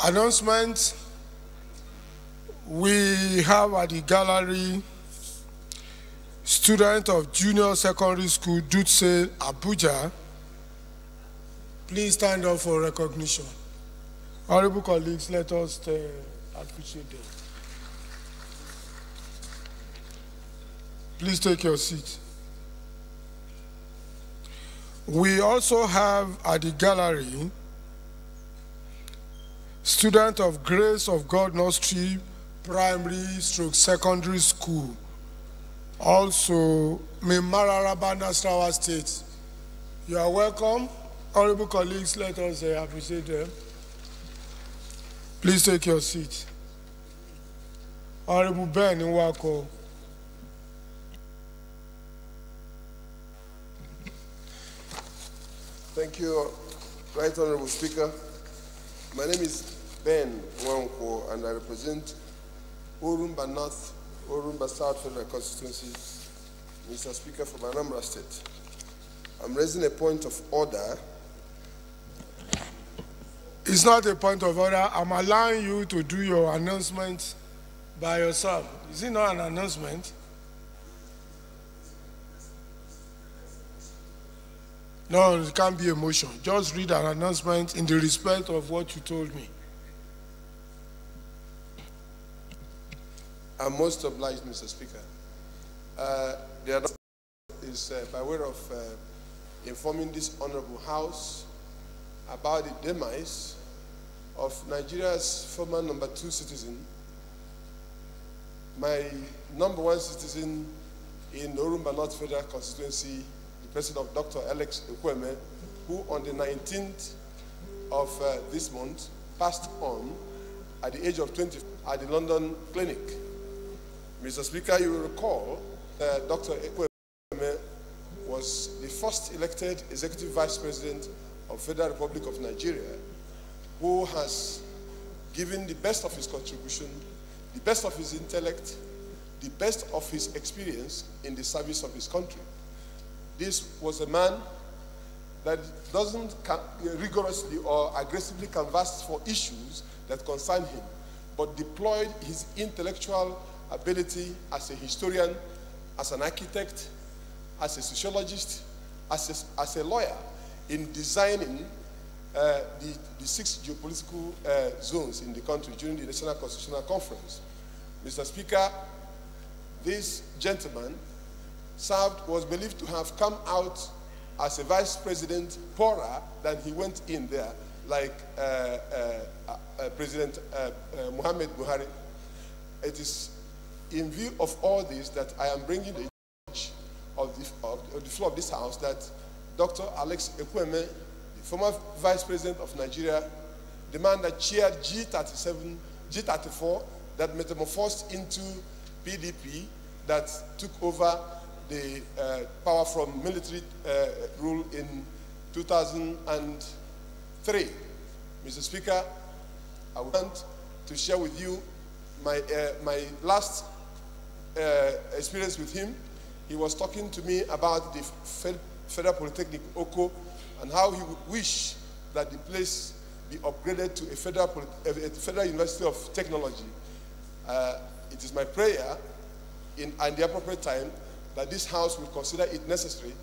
Announcement. We have at the gallery student of Junior Secondary School, Dutse, Abuja. Please stand up for recognition. Honorable colleagues, let us appreciate them. Please take your seat. We also have at the gallery student of Grace of God Nursery Primary / Secondary School, also Mimararaba, Nasarawa State. You are welcome. Honorable colleagues, let us appreciate them. Please take your seat. Honorable Ben Nwako. Thank you, Right Honorable Speaker. My name is Ben Nwako, and I represent Orumba North, Orumba South Federal Constituency, Mr. Speaker, from Anambra State. I'm raising a point of order. It's not a point of order. I'm allowing you to do your announcement by yourself. Is it not an announcement? No, it can't be a motion. Just read an announcement in the respect of what you told me. I'm most obliged, Mr. Speaker. The announcement is by way of informing this honorable House about the demise of Nigeria's former #2 citizen, my #1 citizen in Orumba North Federal Constituency, the President of Dr. Alex Ekwueme, who on the 19th of this month passed on at the age of 20 at the London Clinic. Mr. Speaker, you will recall that Dr. Ekwueme was the first elected Executive Vice President of Federal Republic of Nigeria, who has given the best of his contribution, the best of his intellect, the best of his experience in the service of his country. This was a man that doesn't rigorously or aggressively canvass for issues that concern him, but deployed his intellectual ability as a historian, as an architect, as a sociologist, as a lawyer, in designing the 6 geopolitical zones in the country during the National Constitutional Conference. Mr. Speaker, this gentleman was believed to have come out as a vice president poorer than he went in there, like President Muhammad Buhari. It is in view of all this that I am bringing the knowledge of the floor of this House that Dr. Alex Ekwueme, the former Vice President of Nigeria, the man that chaired G34, that metamorphosed into PDP, that took over the power from military rule in 2003. Mr. Speaker, I want to share with you my last experience with him. He was talking to me about the Federal Polytechnic Oko and how he would wish that the place be upgraded to a Federal University of Technology. It is my prayer at the appropriate time that this House will consider it necessary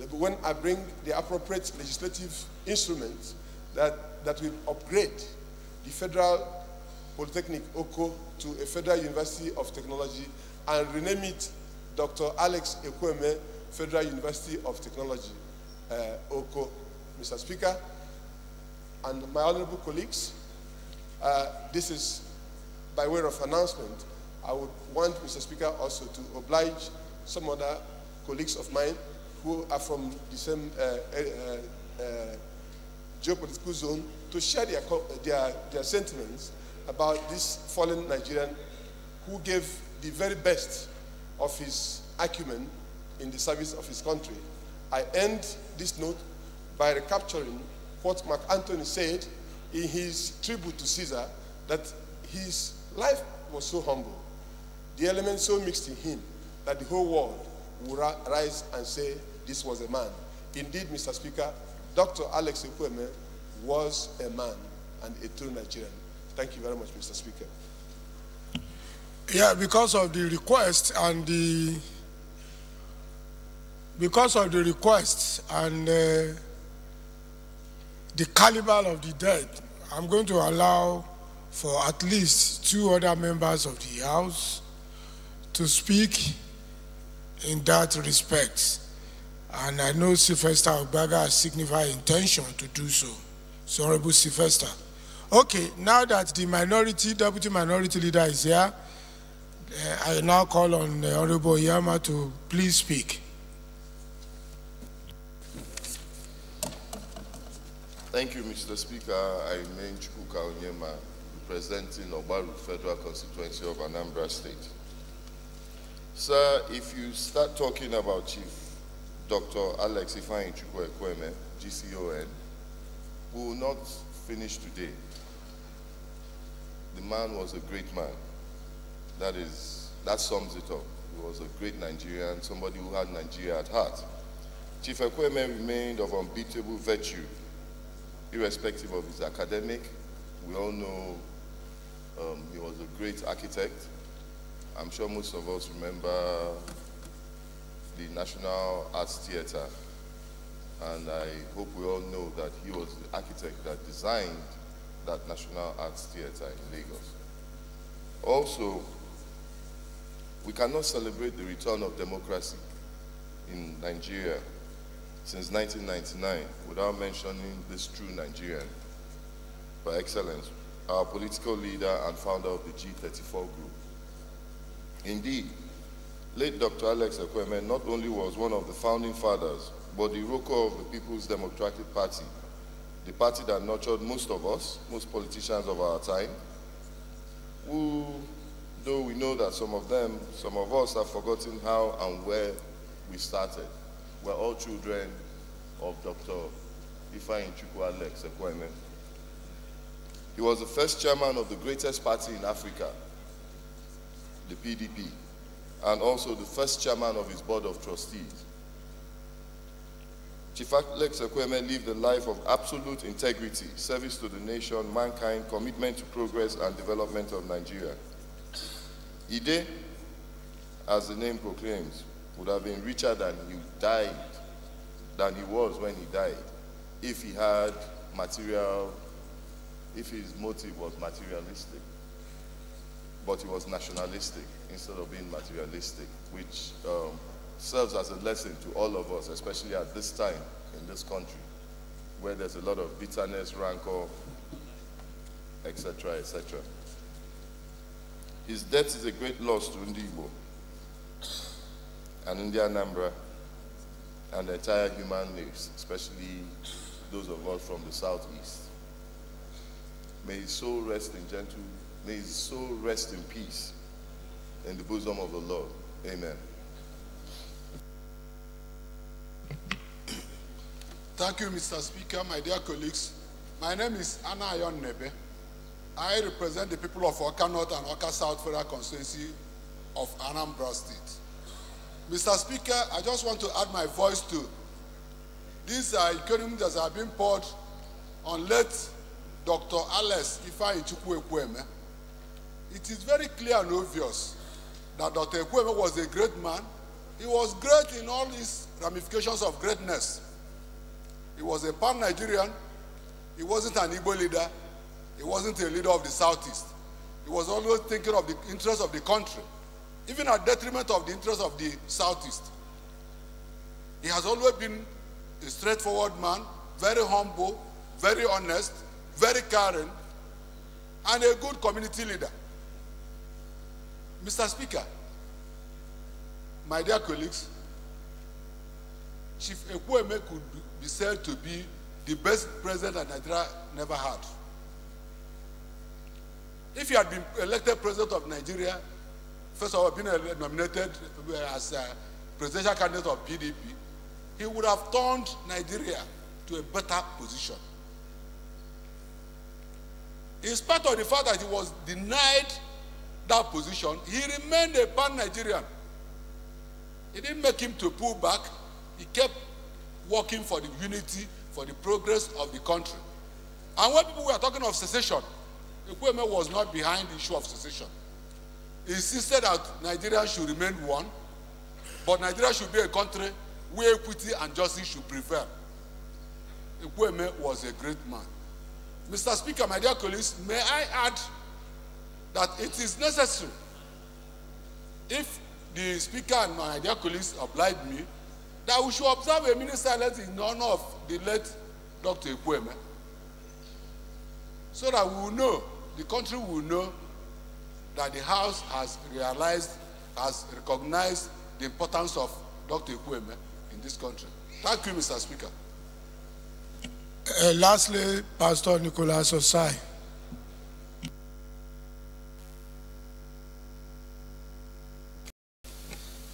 that when I bring the appropriate legislative instruments that will upgrade the Federal Polytechnic Oko to a Federal University of Technology and rename it Dr. Alex Ekwueme Federal University of Technology, Oko. Mr. Speaker, and my honorable colleagues, this is by way of announcement. I would want, Mr. Speaker, also to oblige some other colleagues of mine who are from the same geopolitical zone to share their sentiments about this fallen Nigerian who gave the very best of his acumen in the service of his country. I end this note by recapturing what Mark Antony said in his tribute to Caesar, that his life was so humble, the elements so mixed in him, that the whole world would rise and say, this was a man. Indeed, Mr. Speaker, Dr. Alex Ekwueme was a man and a true Nigerian. Thank you very much, Mr. Speaker. Yeah, because of the request and the caliber of the dead, I'm going to allow for at least 2 other members of the House to speak in that respect. And I know Sylvester Ogbaga has signified intention to do so. So, Honorable Sylvester. Okay, now that the deputy minority leader is here, I now call on Honorable Yama to please speak. Thank you, Mr. Speaker. I remain Chukwuka Onyema, representing Ogbaru Federal Constituency of Anambra State. Sir, if you start talking about Chief Dr. Alex Ifeanyi Chukwuekweme, GCON, we will not finish today. The man was a great man. That sums it up. He was a great Nigerian, somebody who had Nigeria at heart. Chief Ekweme remained of unbeatable virtue, irrespective of his academic. We all know he was a great architect. I'm sure most of us remember the National Arts Theatre, and I hope we all know that he was the architect that designed that National Arts Theatre in Lagos. Also, we cannot celebrate the return of democracy in Nigeria since 1999 without mentioning this true Nigerian by excellence, our political leader and founder of the G34 group. Indeed, late Dr. Alex Ekweme not only was one of the founding fathers, but the Roko of the People's Democratic Party, the party that nurtured most of us, most politicians of our time, who, though we know that some of us have forgotten how and where we started. We're all children of Dr. Ifeanyi Alex Ekweme. He was the first chairman of the greatest party in Africa, the PDP, and also the first chairman of his board of trustees. Chief Alex Ekweme lived a life of absolute integrity, service to the nation, mankind, commitment to progress and development of Nigeria. Ide, as the name proclaims, would have been richer than he was when he died, if he had if his motive was materialistic. But he was nationalistic instead of being materialistic, which serves as a lesson to all of us, especially at this time in this country, where there's a lot of bitterness, rancor, etc., etc. His death is a great loss to Ndigbo and India Anambra and the entire human race, especially those of us from the southeast. May his soul rest in peace in the bosom of the Lord. Amen. Thank you, Mr. Speaker, my dear colleagues. My name is Anna Ayon Nebe. I represent the people of Oka North and Oka South Federal Constituency of Anambra State. Mr. Speaker, I just want to add my voice to these economies that have been poured on late Dr. Alex Ifeanyi Chukwuekweme. It is very clear and obvious that Dr. Ekweme was a great man. He was great in all his ramifications of greatness. He was a pan-Nigerian. He wasn't an Igbo leader. He wasn't a leader of the Southeast. He was always thinking of the interests of the country, even at detriment of the interests of the Southeast. He has always been a straightforward man, very humble, very honest, very caring, and a good community leader. Mr. Speaker, my dear colleagues, Chief Ekweme could be said to be the best president that Nigeria never had. If he had been elected president of Nigeria, first of all, been nominated as a presidential candidate of PDP, he would have turned Nigeria to a better position. In spite of the fact that he was denied that position, he remained a pan-Nigerian. It didn't make him to pull back. He kept working for the unity, for the progress of the country. And when people were talking of secession, Ekwueme was not behind the issue of secession. He insisted that Nigeria should remain one, but Nigeria should be a country where equity and justice should prevail. Ekwueme was a great man. Mr. Speaker, my dear colleagues, may I add that it is necessary, if the Speaker and my dear colleagues oblige me, that we should observe a minute silence in honor of the late Dr. Ekwueme, so that we will know, the country will know that the House has realized, has recognized the importance of Dr. Ekwueme in this country. Thank you, Mr. Speaker. Lastly, Pastor Nicholas Osai.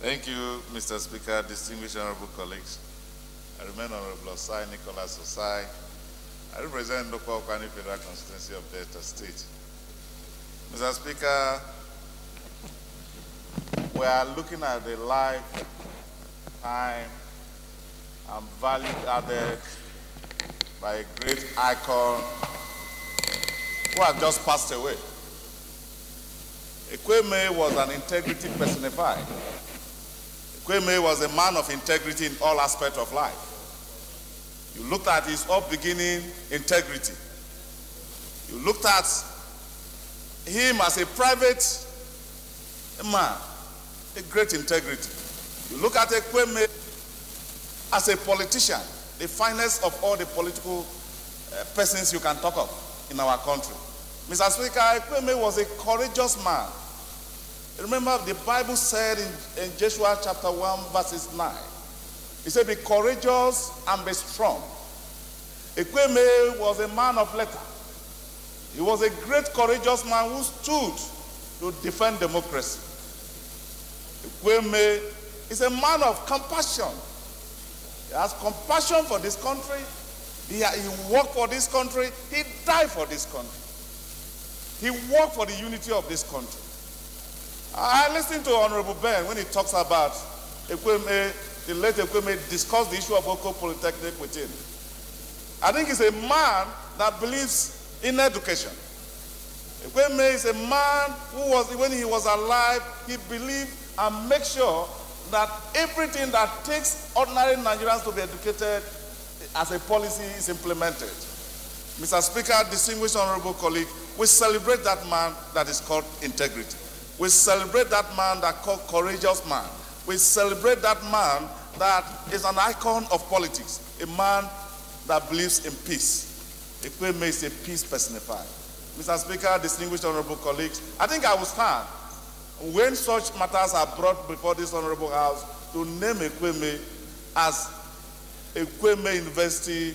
Thank you, Mr. Speaker, distinguished honorable colleagues. I remain Honorable Osai, Nicholas Osai. I represent local Okwani Federal Constituency of Delta State. Mr. Speaker, we are looking at the life, time, and value added by a great icon who has just passed away. Ekwueme was an integrity personified. Ekwueme was a man of integrity in all aspects of life. You looked at his upbringing integrity. You looked at him as a private man, a great integrity. You look at Ekwueme as a politician, the finest of all the political persons you can talk of in our country. Mr. Speaker, Ekwueme was a courageous man. Remember, the Bible said in Joshua chapter 1, verses 9, it said, be courageous and be strong. Ekwueme was a man of letters. He was a great courageous man who stood to defend democracy. Ekwueme is a man of compassion. He has compassion for this country. He worked for this country. He died for this country. He worked for the unity of this country. I listened to Honorable Ben when he talks about Ekwueme, the late Ekwueme discussed the issue of Oko Polytechnic with him. I think he's a man that believes in education. Ekwueme is a man who was, when he was alive, he believed and made sure that everything that takes ordinary Nigerians to be educated as a policy is implemented. Mr. Speaker, distinguished honorable colleague, we celebrate that man that is called integrity. We celebrate that man that is called courageous man. We celebrate that man that is an icon of politics, a man that believes in peace. Ekwueme is a peace personified. Mr. Speaker, distinguished honorable colleagues, I think I will stand when such matters are brought before this honorable house to name Ekwueme as Ekwueme University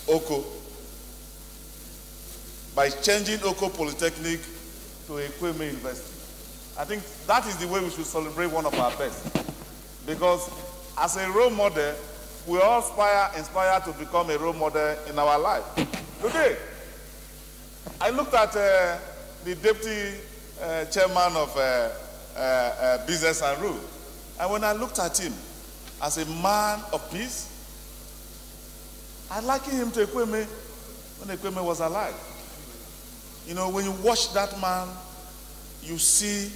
Oko, by changing Oko Polytechnic to Ekwueme University. I think that is the way we should celebrate one of our best. Because as a role model, we all inspire to become a role model in our life. Today, I looked at the deputy chairman of Business and Rule. And when I looked at him as a man of peace, I likened him to Ekwueme when Ekwueme was alive. You know, when you watch that man, you see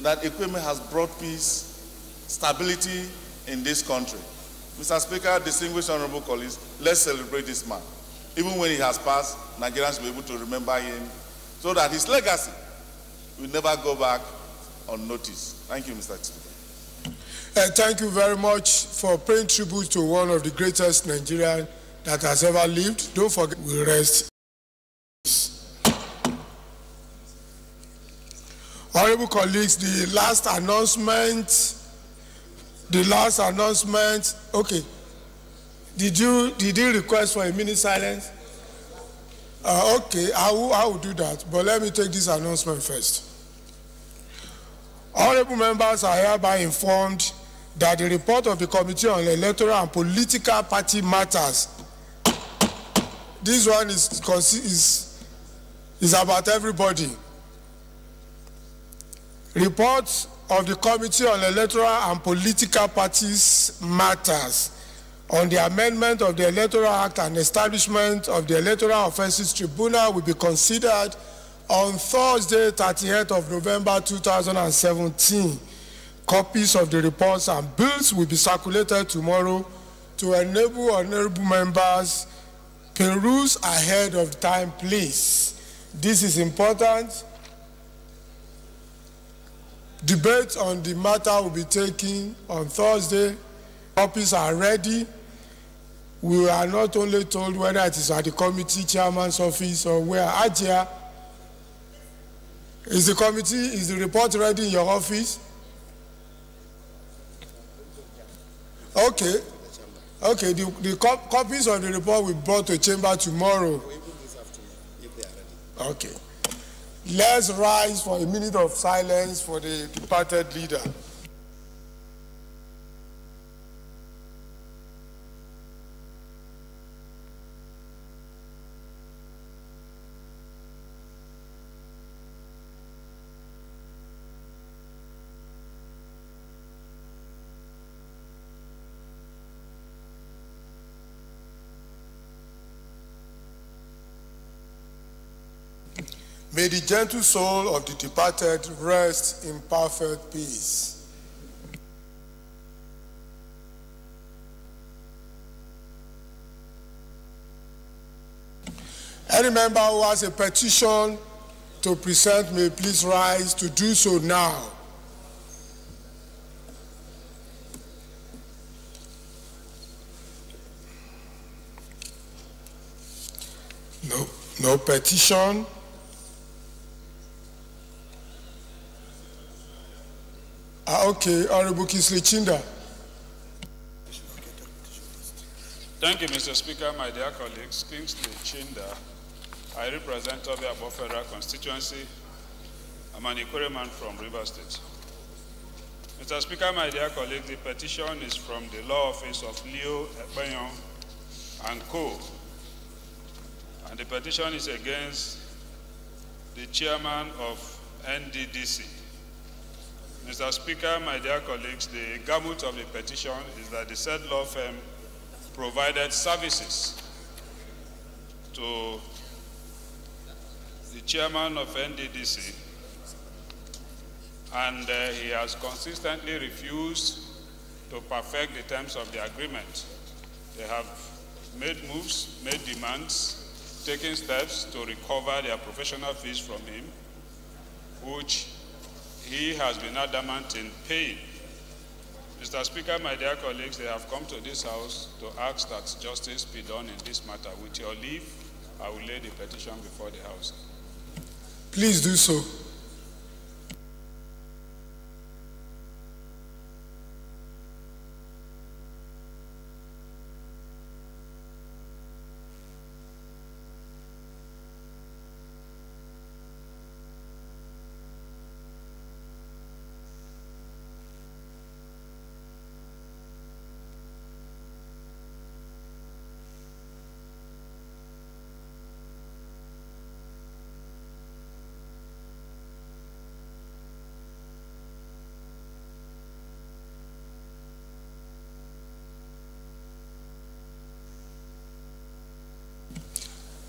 that Ekwueme has brought peace, stability in this country. Mr. Speaker, distinguished honorable colleagues, let's celebrate this man. Even when he has passed, Nigerians will be able to remember him so that his legacy will never go back unnoticed. Thank you, Mr. Speaker. Thank you very much for paying tribute to one of the greatest Nigerians that has ever lived. Don't forget, we rest. Honorable colleagues, the last announcement, okay. Did you request for a minute silence? Okay, I will do that, but let me take this announcement first. Honorable members are hereby informed that the report of the Committee on Electoral and Political Party Matters, this one is about everybody. Report of the Committee on Electoral and Political Parties Matters on the amendment of the Electoral Act and establishment of the Electoral Offences Tribunal will be considered On Thursday, 30th of November 2017, copies of the reports and bills will be circulated tomorrow to enable honorable members peruse ahead of time, please. This is important. Debate on the matter will be taken on Thursday. Copies are ready. We are not only told whether it is at the committee chairman's office or where. Ajia, is the report ready in your office? Okay. Okay, the copies of the report will be brought to chamber tomorrow. Okay. Let's rise for a minute of silence for the departed leader. May the gentle soul of the departed rest in perfect peace. Any member who has a petition to present may please rise to do so now. No petition. Okay, Honorable Kingsley Chinda. Thank you, Mr. Speaker, my dear colleagues. Kingsley Chinda. I represent Obiabo Federal Constituency. I'm an Ikore man from River State. Mr. Speaker, my dear colleagues, the petition is from the law office of Leo Ekpeyon and Co. And the petition is against the chairman of NDDC. Mr. Speaker, my dear colleagues, the gamut of the petition is that the said law firm provided services to the chairman of NDDC, and he has consistently refused to perfect the terms of the agreement. They have made moves, made demands, taken steps to recover their professional fees from him, which he has been adamant in paying. Mr. Speaker, my dear colleagues, they have come to this House to ask that justice be done in this matter. With your leave, I will lay the petition before the House. Please do so.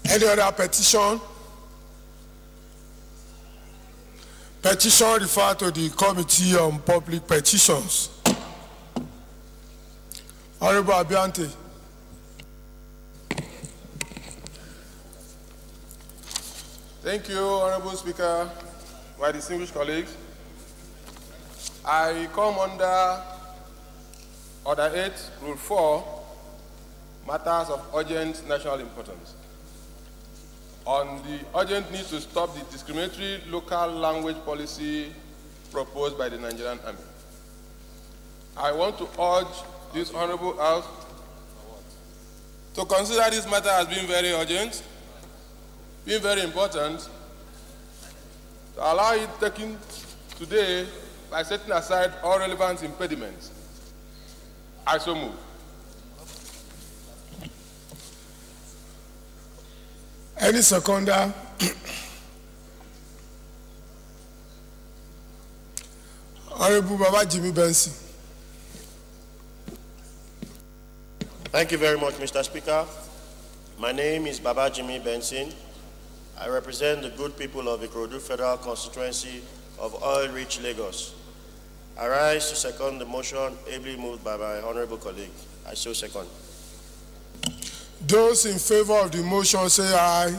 Any other petition? Petition referred to the Committee on Public Petitions. Honorable Abiante. Thank you, Honorable Speaker, my distinguished colleagues. I come under Order 8, Rule 4, matters of urgent national importance. On the urgent need to stop the discriminatory local language policy proposed by the Nigerian Army. I want to urge this Honorable House to consider this matter as being very urgent, being very important, to allow it taken today by setting aside all relevant impediments. I so move. Any seconder? Honorable Baba Jimmy Benson. Thank you very much, Mr. Speaker. My name is Baba Jimmy Benson. I represent the good people of Ikorodu Federal Constituency of oil-rich Lagos. I rise to second the motion ably moved by my honorable colleague. I so second. Those in favor of the motion say aye.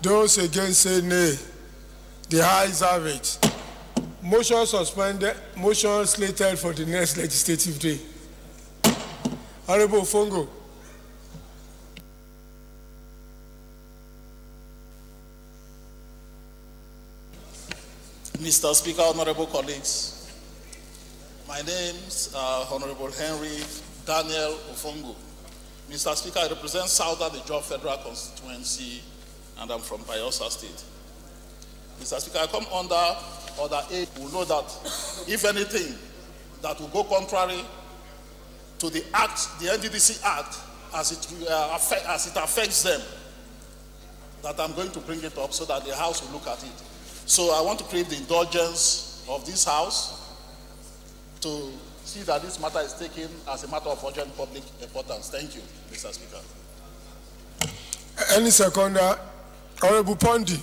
Those against say nay. The ayes have it. Motion suspended. Motion slated for the next legislative day. Honorable Fongo. Mr. Speaker, honorable colleagues, my name is Honorable Henry Daniel Ofongo. Mr. Speaker, I represent Southern Ijaw Federal Constituency, and I'm from Bayelsa State. Mr. Speaker, I come under Order 8. We know that if anything that will go contrary to the Act, the NDDC Act, as it affects them, that I'm going to bring it up so that the House will look at it. So I want to crave the indulgence of this House to see that this matter is taken as a matter of urgent public importance. Thank you, Mr. Speaker. Any seconder? Honorable Pondi.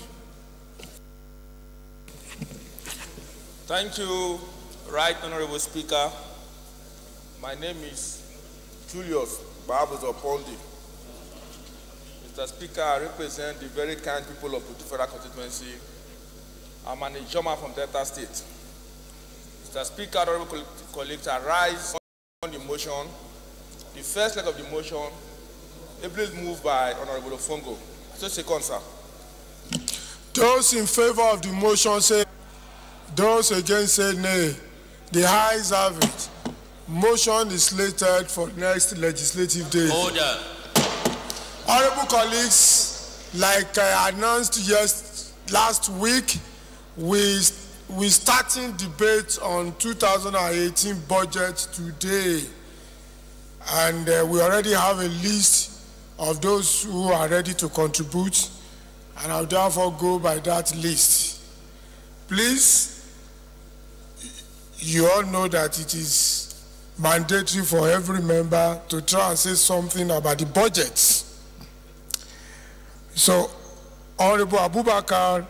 Thank you, Right Honorable Speaker. My name is Julius Babuzo Pondi. Mr. Speaker, I represent the very kind people of the Federal Constituency. I'm an Ijoma from Delta State. Mr. Speaker, honorable colleagues, I rise on the motion. The first leg of the motion, ably moved by Honorable Ofongo. So second, sir. Those in favor of the motion say, those against say nay. The ayes have it. Motion is slated for next legislative day. Order. Honorable colleagues, like I announced last week, we starting debate on 2018 budget today, and we already have a list of those who are ready to contribute, and I'll therefore go by that list. Please, you all know that it is mandatory for every member to try and say something about the budgets. So, Honorable Abubakar,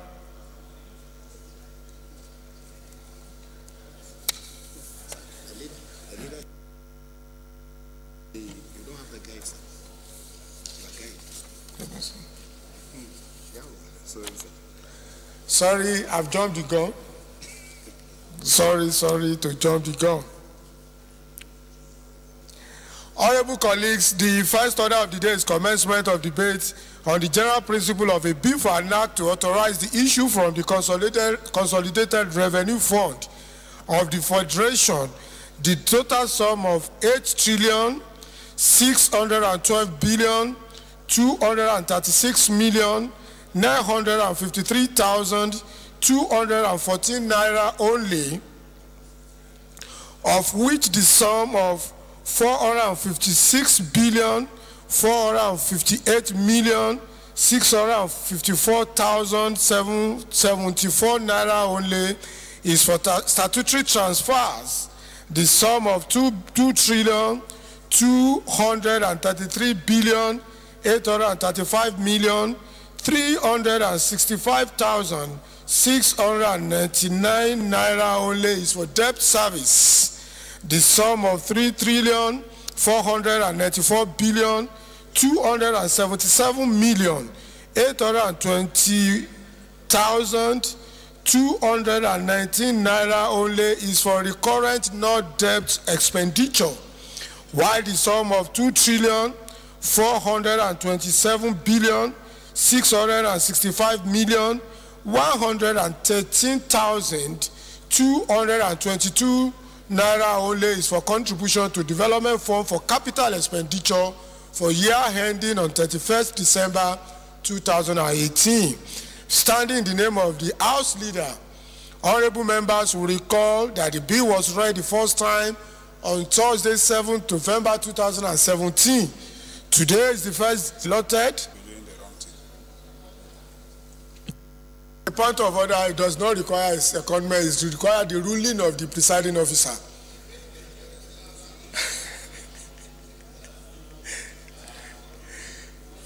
sorry, I've jumped the gun. Sorry to jump the gun. Honorable colleagues, the first order of the day is commencement of debate on the general principle of a bill for an act to authorize the issue from the Consolidated Revenue Fund of the Federation the total sum of 8,612,236,953,214 naira only, of which the sum of 456,458,654,774 naira only is for statutory transfers. The sum of 2,335,835,699 naira only is for debt service. The sum of 3,494,277,820,219 naira only is for recurrent non-debt expenditure, while the sum of 2,425,665,113,222 naira only is for contribution to development fund for capital expenditure for year ending on 31st December 2018. Standing in the name of the House Leader, honorable members will recall that the bill was read the first time on Thursday, 7th November 2017. Today is the first allotted. The point of order, it does not require a secondment, it requires the ruling of the presiding officer.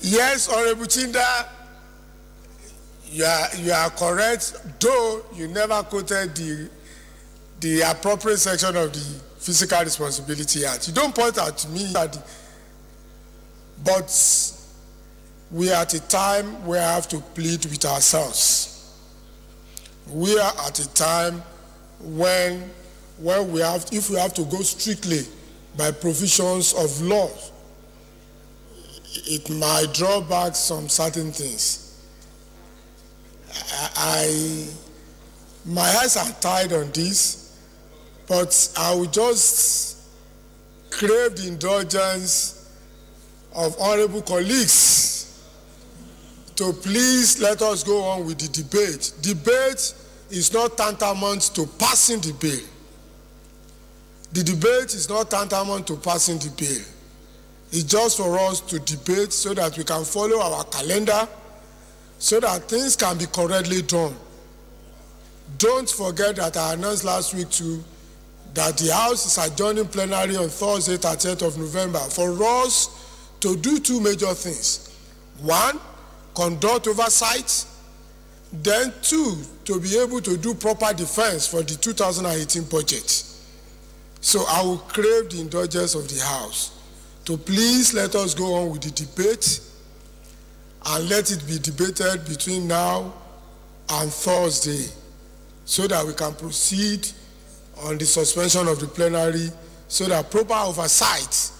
Yes, Honorable Chinda. You are correct, though you never quoted the appropriate section of the Fiscal Responsibility Act. You don't point out to me that, but we are at a time where I have to plead with ourselves. We are at a time when we have, if we have to go strictly by provisions of law, it might draw back some certain things. My hands are tied on this, but I will just crave the indulgence of honorable colleagues to please let us go on with the debate. Debate is not tantamount to passing the bill. The debate is not tantamount to passing the bill. It's just for us to debate so that we can follow our calendar, so that things can be correctly done. Don't forget that I announced last week too that the House is adjourning plenary on Thursday, 30th of November, for us to do two major things. One, conduct oversight. Then two, to be able to do proper defense for the 2018 budget. So I will crave the indulgence of the House to please let us go on with the debate and let it be debated between now and Thursday so that we can proceed on the suspension of the plenary so that proper oversight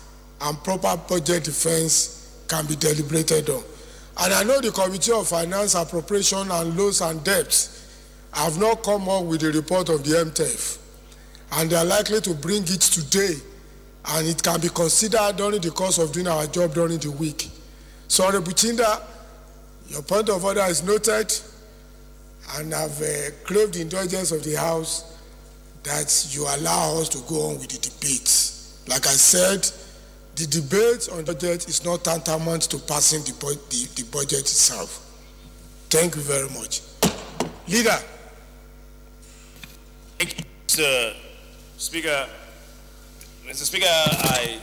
and proper budget defense can be deliberated on. And I know the Committee of Finance, Appropriation and Loans and Debts have not come up with a report of the MTF, and they are likely to bring it today, and it can be considered during the course of doing our job during the week. So, Honorable Chinda, your point of order is noted, and I've craved the indulgence of the House that you allow us to go on with the debate. Like I said, the debate on the budget is not tantamount to passing the budget itself. Thank you very much. Leader. Thank you, Mr. Speaker. Mr. Speaker, I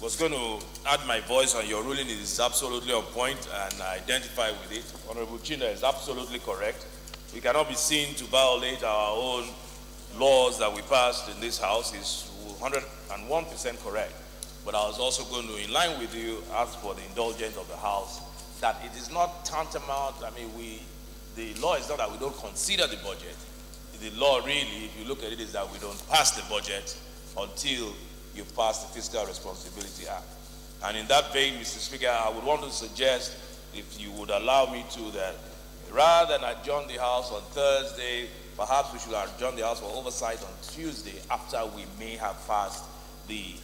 was going to add my voice on your ruling. It is absolutely on point, and I identify with it. Honorable Chinda is absolutely correct. We cannot be seen to violate our own laws that we passed in this House. Is 101% correct. But I was also going to, in line with you, ask for the indulgence of the House that it is not tantamount. I mean, the law is not that we don't consider the budget. The law really, if you look at it, is that we don't pass the budget until you pass the Fiscal Responsibility Act. And in that vein, Mr. Speaker, I would want to suggest, if you would allow me to, that rather than adjourn the House on Thursday, perhaps we should adjourn the House for oversight on Tuesday after we may have passed the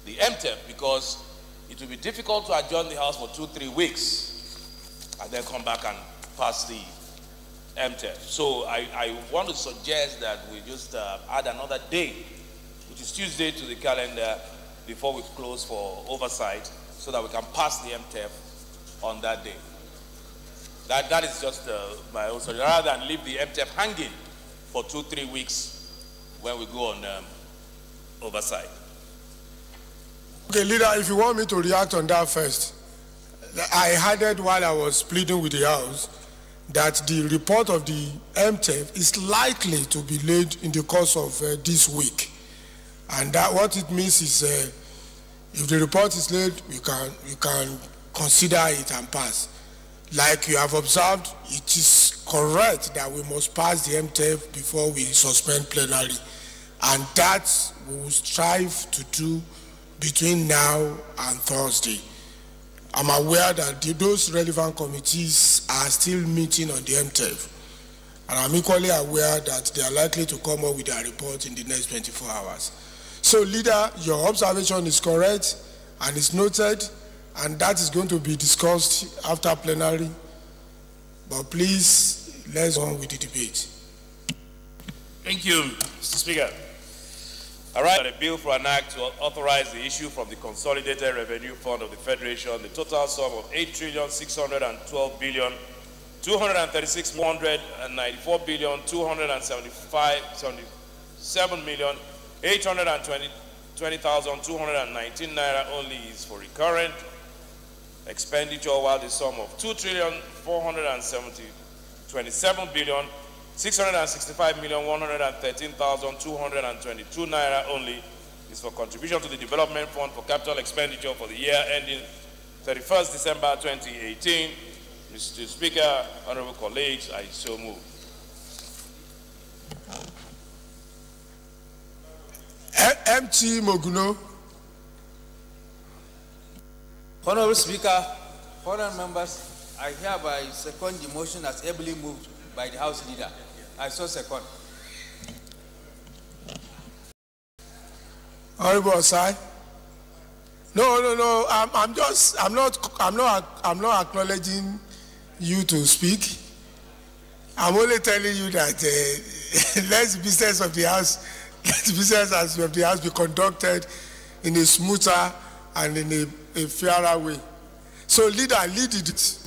MTF, because it will be difficult to adjourn the House for 2-3 weeks and then come back and pass the MTF. So I want to suggest that we just add another day, which is Tuesday, to the calendar before we close for oversight, so that we can pass the MTF on that day. That is just my own suggestion, rather than leave the MTF hanging for 2-3 weeks when we go on oversight. Okay, Leader, if you want me to react on that first, I added while I was pleading with the House that the report of the MTF is likely to be laid in the course of this week. And that what it means is if the report is laid, we can consider it and pass. Like you have observed, it is correct that we must pass the MTF before we suspend plenary. And that we will strive to do between now and Thursday. I'm aware that those relevant committees are still meeting on the MTF. And I'm equally aware that they are likely to come up with their report in the next 24 hours. So, Leader, your observation is correct and is noted, and that is going to be discussed after plenary. But please, let's go on with the debate. Thank you, Mr. Speaker. I write a bill for an act to authorize the issue from the Consolidated Revenue Fund of the Federation the total sum of 8,612,236,294,277,820,219 naira only is for recurrent expenditure, while the sum of 2,470,000 27,665,113,222 naira only is for contribution to the Development Fund for Capital Expenditure for the year ending 31st December 2018. Mr. Speaker, honorable colleagues, I so move. MT Moguno. Honorable Speaker, honorable members, I hereby second the motion as ably moved by the House Leader. I so second. Honorable Osai. No. I'm not acknowledging you to speak. I'm only telling you that let the business of the House be conducted in a smoother and in a fairer way. So, leader, lead it.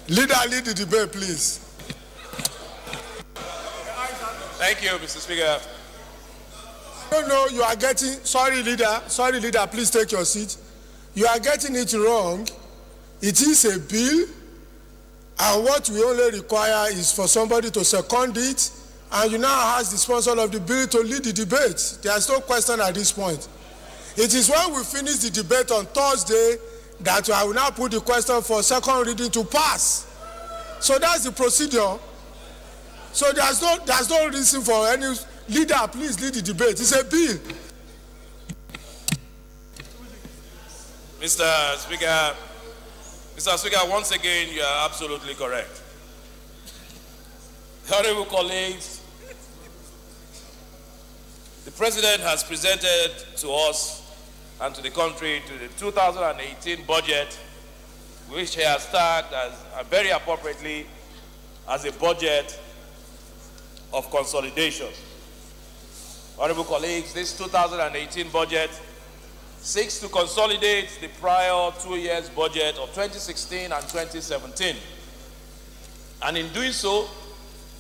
Leader, lead the debate, please. Thank you, Mr. Speaker. No, you are getting, sorry leader, please take your seat. You are getting it wrong. It is a bill, and what we only require is for somebody to second it, and you now ask the sponsor of the bill to lead the debate. There is no question at this point. It is when we finish the debate on Thursday that I will now put the question for second reading to pass. So that's the procedure. So there's no reason for any leader, please lead the debate. It's a bill. Mr. Speaker, once again, you are absolutely correct. Honorable colleagues, the President has presented to us and to the country to the 2018 budget, which he has tagged as, very appropriately, as a budget of consolidation. Honorable colleagues, this 2018 budget seeks to consolidate the prior 2 years budget of 2016 and 2017, and in doing so,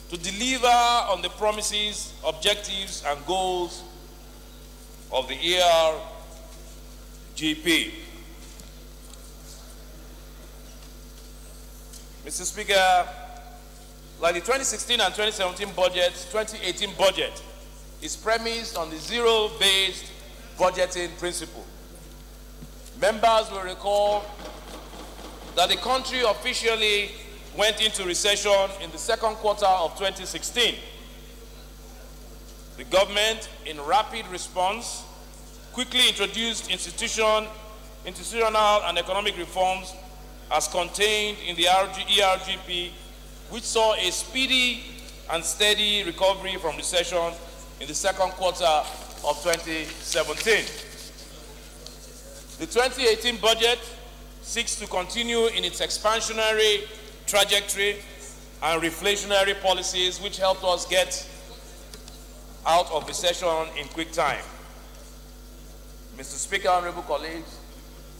to deliver on the promises, objectives, and goals of the ERGP. Mr. Speaker, like the 2016 and 2017 budget, 2018 budget is premised on the zero-based budgeting principle. Members will recall that the country officially went into recession in the second quarter of 2016. The government, in rapid response, quickly introduced institutional and economic reforms as contained in the ERGP, which saw a speedy and steady recovery from recession in the second quarter of 2017. The 2018 budget seeks to continue in its expansionary trajectory and reflationary policies, which helped us get out of recession in quick time. Mr. Speaker, honorable colleagues,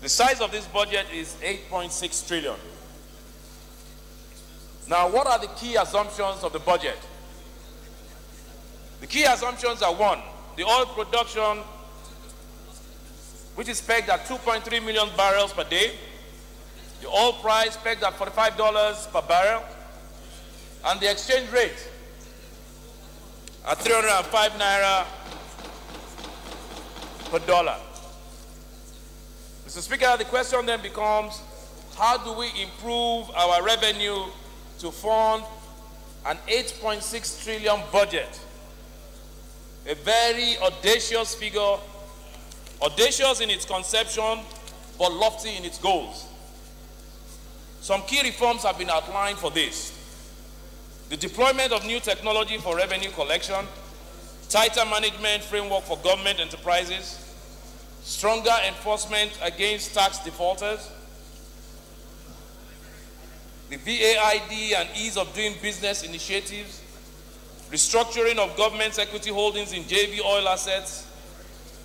the size of this budget is 8.6 trillion. Now, what are the key assumptions of the budget? The key assumptions are: one, the oil production, which is pegged at 2.3 million barrels per day, the oil price pegged at $45 per barrel, and the exchange rate at 305 naira per dollar. Mr. Speaker, the question then becomes, how do we improve our revenue to fund an 8.6 trillion budget? A very audacious figure, audacious in its conception, but lofty in its goals. Some key reforms have been outlined for this: the deployment of new technology for revenue collection, tighter management framework for government enterprises, stronger enforcement against tax defaulters, the VAID and ease of doing business initiatives, restructuring of government's equity holdings in JV oil assets,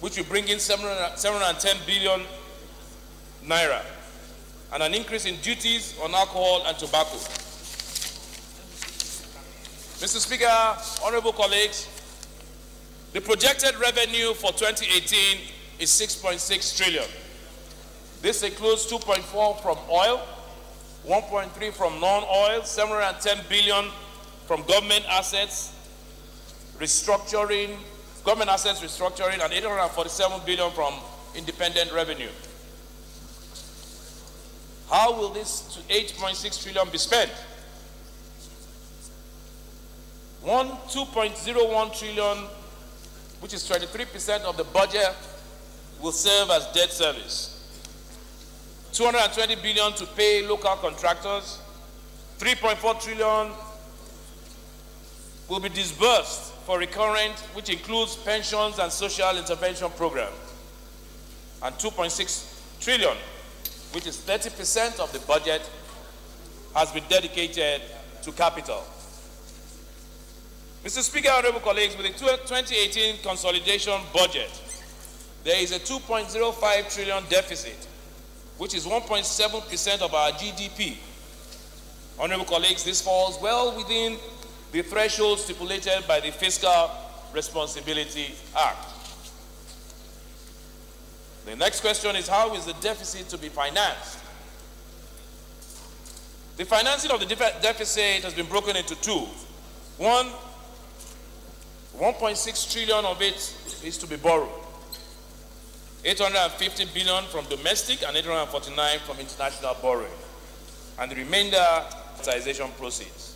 which will bring in 710 billion naira, and an increase in duties on alcohol and tobacco. Mr. Speaker, honorable colleagues, the projected revenue for 2018 is 6.6 trillion. This includes 2.4 from oil, 1.3 from non-oil, 710 billion from government assets restructuring, and 847 billion from independent revenue. How will this 8.6 trillion be spent? 2.01 trillion, which is 23% of the budget, will serve as debt service. 220 billion to pay local contractors. 3.4 trillion will be disbursed for recurrent, which includes pensions and social intervention programs. And 2.6 trillion, which is 30% of the budget, has been dedicated to capital. Mr. Speaker, honorable colleagues, with the 2018 consolidation budget, there is a 2.05 trillion deficit, which is 1.7% of our GDP. Honorable colleagues, this falls well within the threshold stipulated by the Fiscal Responsibility Act. The next question is, how is the deficit to be financed? The financing of the deficit has been broken into two. 1.6 trillion of it is to be borrowed. 850 billion from domestic and 849 from international borrowing. And the remainder, monetization proceeds.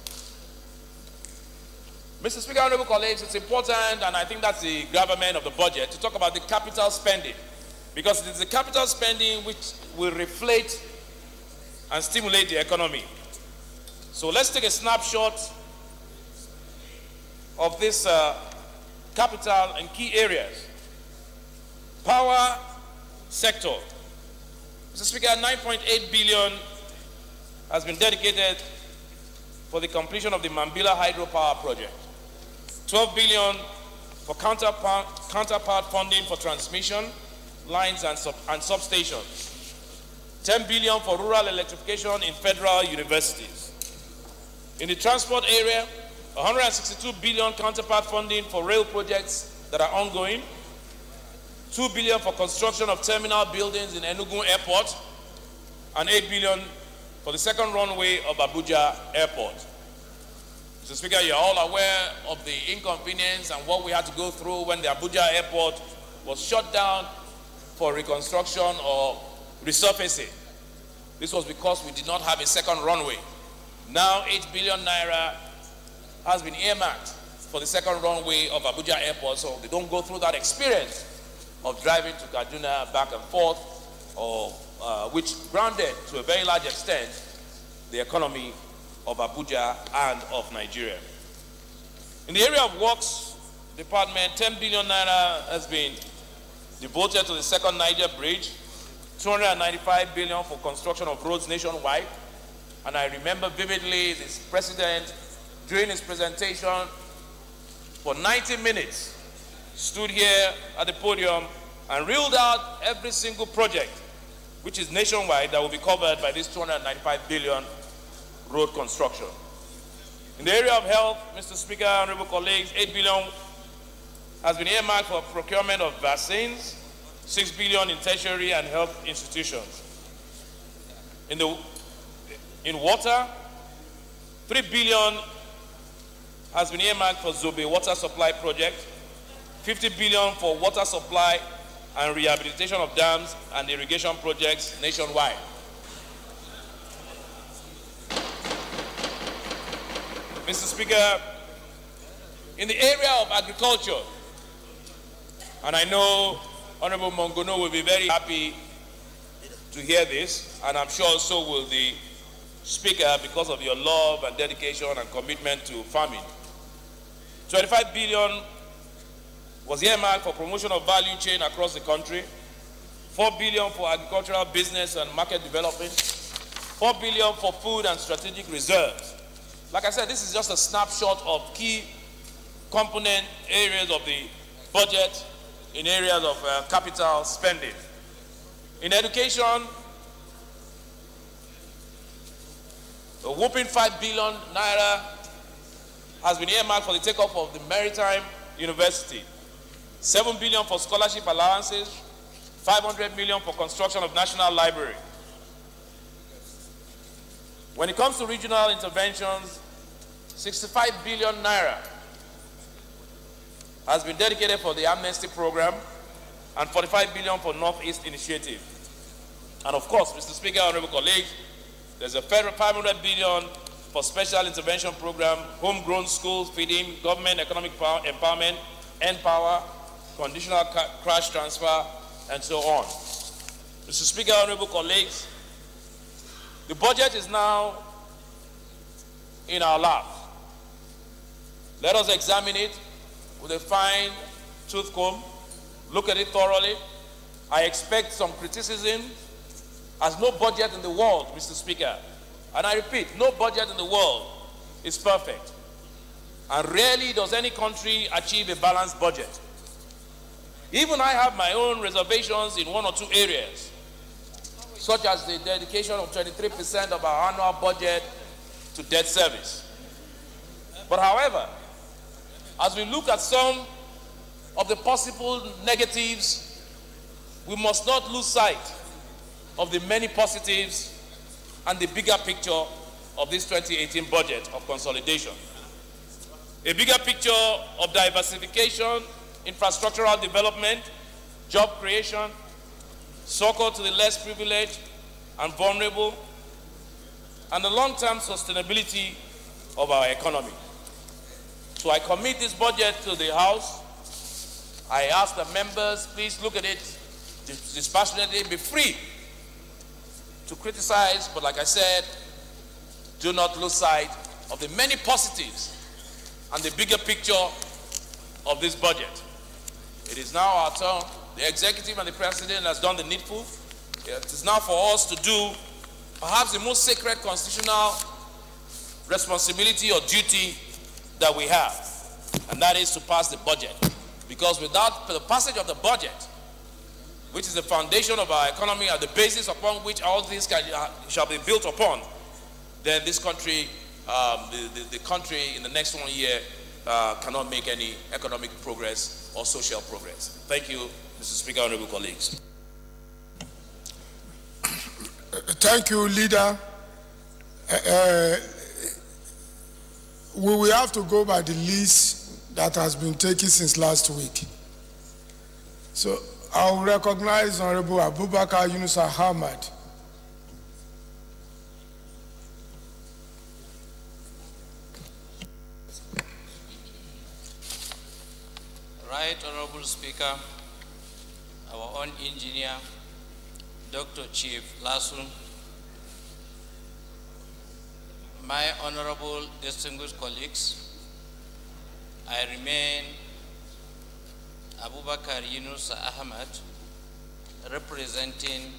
Mr. Speaker, honorable colleagues, it's important, and I think that's the gravamen of the budget, to talk about the capital spending. Because it is the capital spending which will reflate and stimulate the economy. So let's take a snapshot of this capital in key areas. Power sector. Mr. Speaker, 9.8 billion has been dedicated for the completion of the Mambila hydropower project. 12 billion for counterpart funding for transmission lines and substations. 10 billion for rural electrification in federal universities. In the transport area, 162 billion counterpart funding for rail projects that are ongoing. 2 billion for construction of terminal buildings in Enugu Airport, and 8 billion for the second runway of Abuja Airport. Mr. Speaker, you're all aware of the inconvenience and what we had to go through when the Abuja Airport was shut down for reconstruction or resurfacing. This was because we did not have a second runway. Now 8 billion naira has been earmarked for the second runway of Abuja Airport, so they don't go through that experience of driving to Kaduna back and forth, or which grounded to a very large extent the economy of Abuja and of Nigeria. In the area of works department, 10 billion naira has been devoted to the second Niger bridge, 295 billion for construction of roads nationwide. And I remember vividly this president, during his presentation, for 90 minutes, stood here at the podium and reeled out every single project, which is nationwide, that will be covered by this 295 billion road construction. In the area of health, Mr. Speaker, honorable colleagues, 8 billion has been earmarked for procurement of vaccines, 6 billion in tertiary and health institutions. In water, 3 billion has been earmarked for Zobe water supply project, 50 billion for water supply and rehabilitation of dams and irrigation projects nationwide. Mr. Speaker, in the area of agriculture, and I know Honorable Mongono will be very happy to hear this, and I'm sure so will the Speaker, because of your love and dedication and commitment to farming. 25 billion was earmarked for promotion of value chain across the country, 4 billion for agricultural business and market development, 4 billion for food and strategic reserves. Like I said, this is just a snapshot of key component areas of the budget in areas of capital spending. In education, a whopping 5 billion naira has been earmarked for the takeoff of the Maritime University. 7 billion for scholarship allowances, 500 million for construction of National Library. When it comes to regional interventions, 65 billion naira has been dedicated for the amnesty program and 45 billion for Northeast Initiative. And of course, Mr. Speaker, honorable colleagues, there's a federal 500 billion for special intervention program, homegrown schools feeding, government economic empowerment, N-Power, conditional cash transfer, and so on. Mr. Speaker, honorable colleagues, the budget is now in our lap. Let us examine it with a fine tooth comb, look at it thoroughly. I expect some criticism, as no budget in the world, Mr. Speaker, and I repeat, no budget in the world is perfect. And rarely does any country achieve a balanced budget. Even I have my own reservations in one or two areas, such as the dedication of 23% of our annual budget to debt service. But however, as we look at some of the possible negatives, we must not lose sight of the many positives and the bigger picture of this 2018 budget of consolidation. A bigger picture of diversification, infrastructural development, job creation, succor to the less privileged and vulnerable, and the long-term sustainability of our economy. So I commit this budget to the House. I ask the members, please look at it dispassionately, be free to criticize, but like I said, do not lose sight of the many positives and the bigger picture of this budget. It is now our turn. The executive and the president has done the needful. It is now for us to do perhaps the most sacred constitutional responsibility or duty that we have, and that is to pass the budget. Because without the passage of the budget, which is the foundation of our economy and the basis upon which all things shall be built upon, then this country, the country in the next 1 year cannot make any economic progress or social progress. Thank you, Mr. Speaker, honorable colleagues. Thank you, leader. We will have to go by the list that has been taken since last week. So I will recognize Honorable Abubakar Yunusa Ahmad. Right Honorable Speaker, our own engineer, Dr. Chief Lasun, my honorable distinguished colleagues, I remain Abubakar Yunusa Ahmad, representing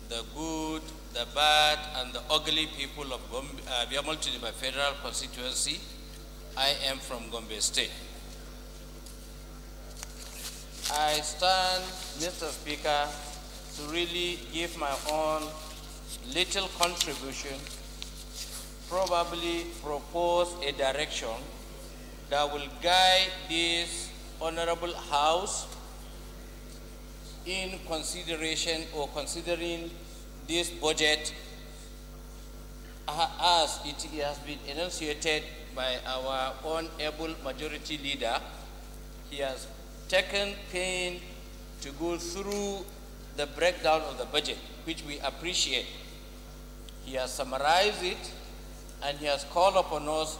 the good, the bad, and the ugly people of Biamol-Tuniba Federal Constituency. I am from Gombe State. I stand, Mr. Speaker, to really give my own little contribution, probably propose a direction that will guide this honorable House in consideration or considering this budget as it has been enunciated by our own able majority leader. He has taken pain to go through the breakdown of the budget, which we appreciate. He has summarized it, and he has called upon us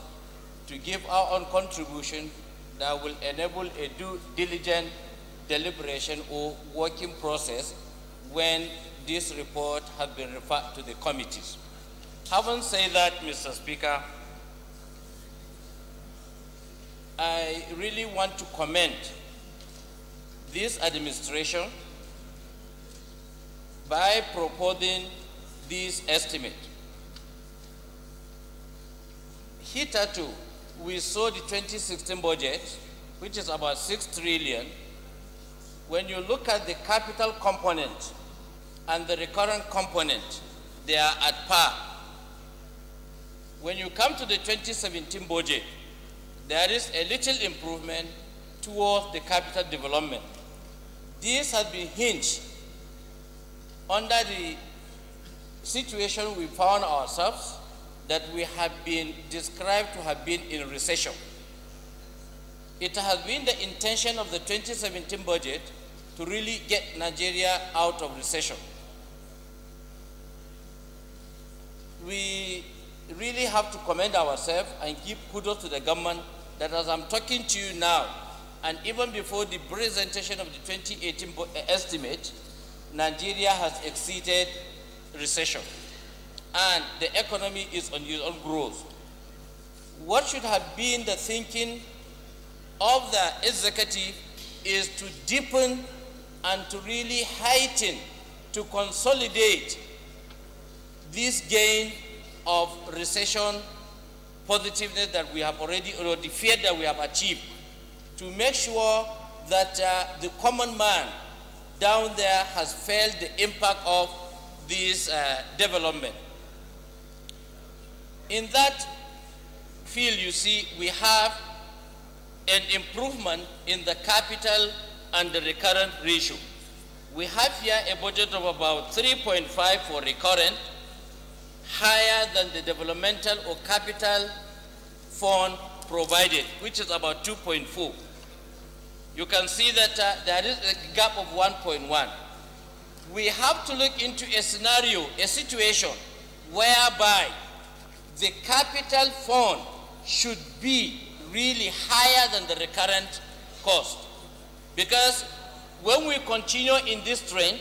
to give our own contribution that will enable a due diligent deliberation or working process when this report has been referred to the committees. Having said that, Mr. Speaker, I really want to commend this administration by proposing this estimate. Hitherto, we saw the 2016 budget, which is about 6 trillion. When you look at the capital component and the recurrent component, they are at par. When you come to the 2017 budget, there is a little improvement towards the capital development. This has been hinged under the situation we found ourselves that we have been described to have been in recession. It has been the intention of the 2017 budget to really get Nigeria out of recession. We really have to commend ourselves and give kudos to the government that as I'm talking to you now, and even before the presentation of the 2018 estimate, Nigeria has exceeded recession and the economy is on its own growth. What should have been the thinking of the executive is to deepen and to really heighten, to consolidate this gain of recession positiveness that we have already, or the fear that we have achieved, to make sure that the common man down there has felt the impact of this development. In that field, you see, we have an improvement in the capital and the recurrent ratio. We have here a budget of about 3.5 for recurrent, higher than the developmental or capital fund provided, which is about 2.4. You can see that there is a gap of 1.1. We have to look into a scenario, a situation whereby the capital fund should be really higher than the recurrent cost. Because when we continue in this trend,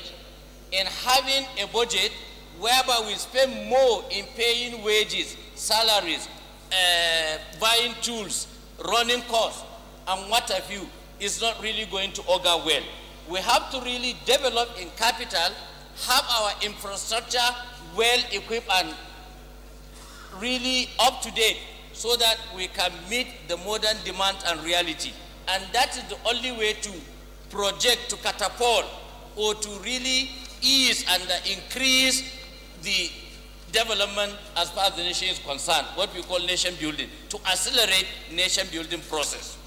in having a budget whereby we spend more in paying wages, salaries, buying tools, running costs, and what have you, is not really going to augur well. We have to really develop in capital, have our infrastructure well equipped and really up to date so that we can meet the modern demand and reality. And that is the only way to project, to catapult, or to really ease and increase the development as far as the nation is concerned, what we call nation building, to accelerate nation building process.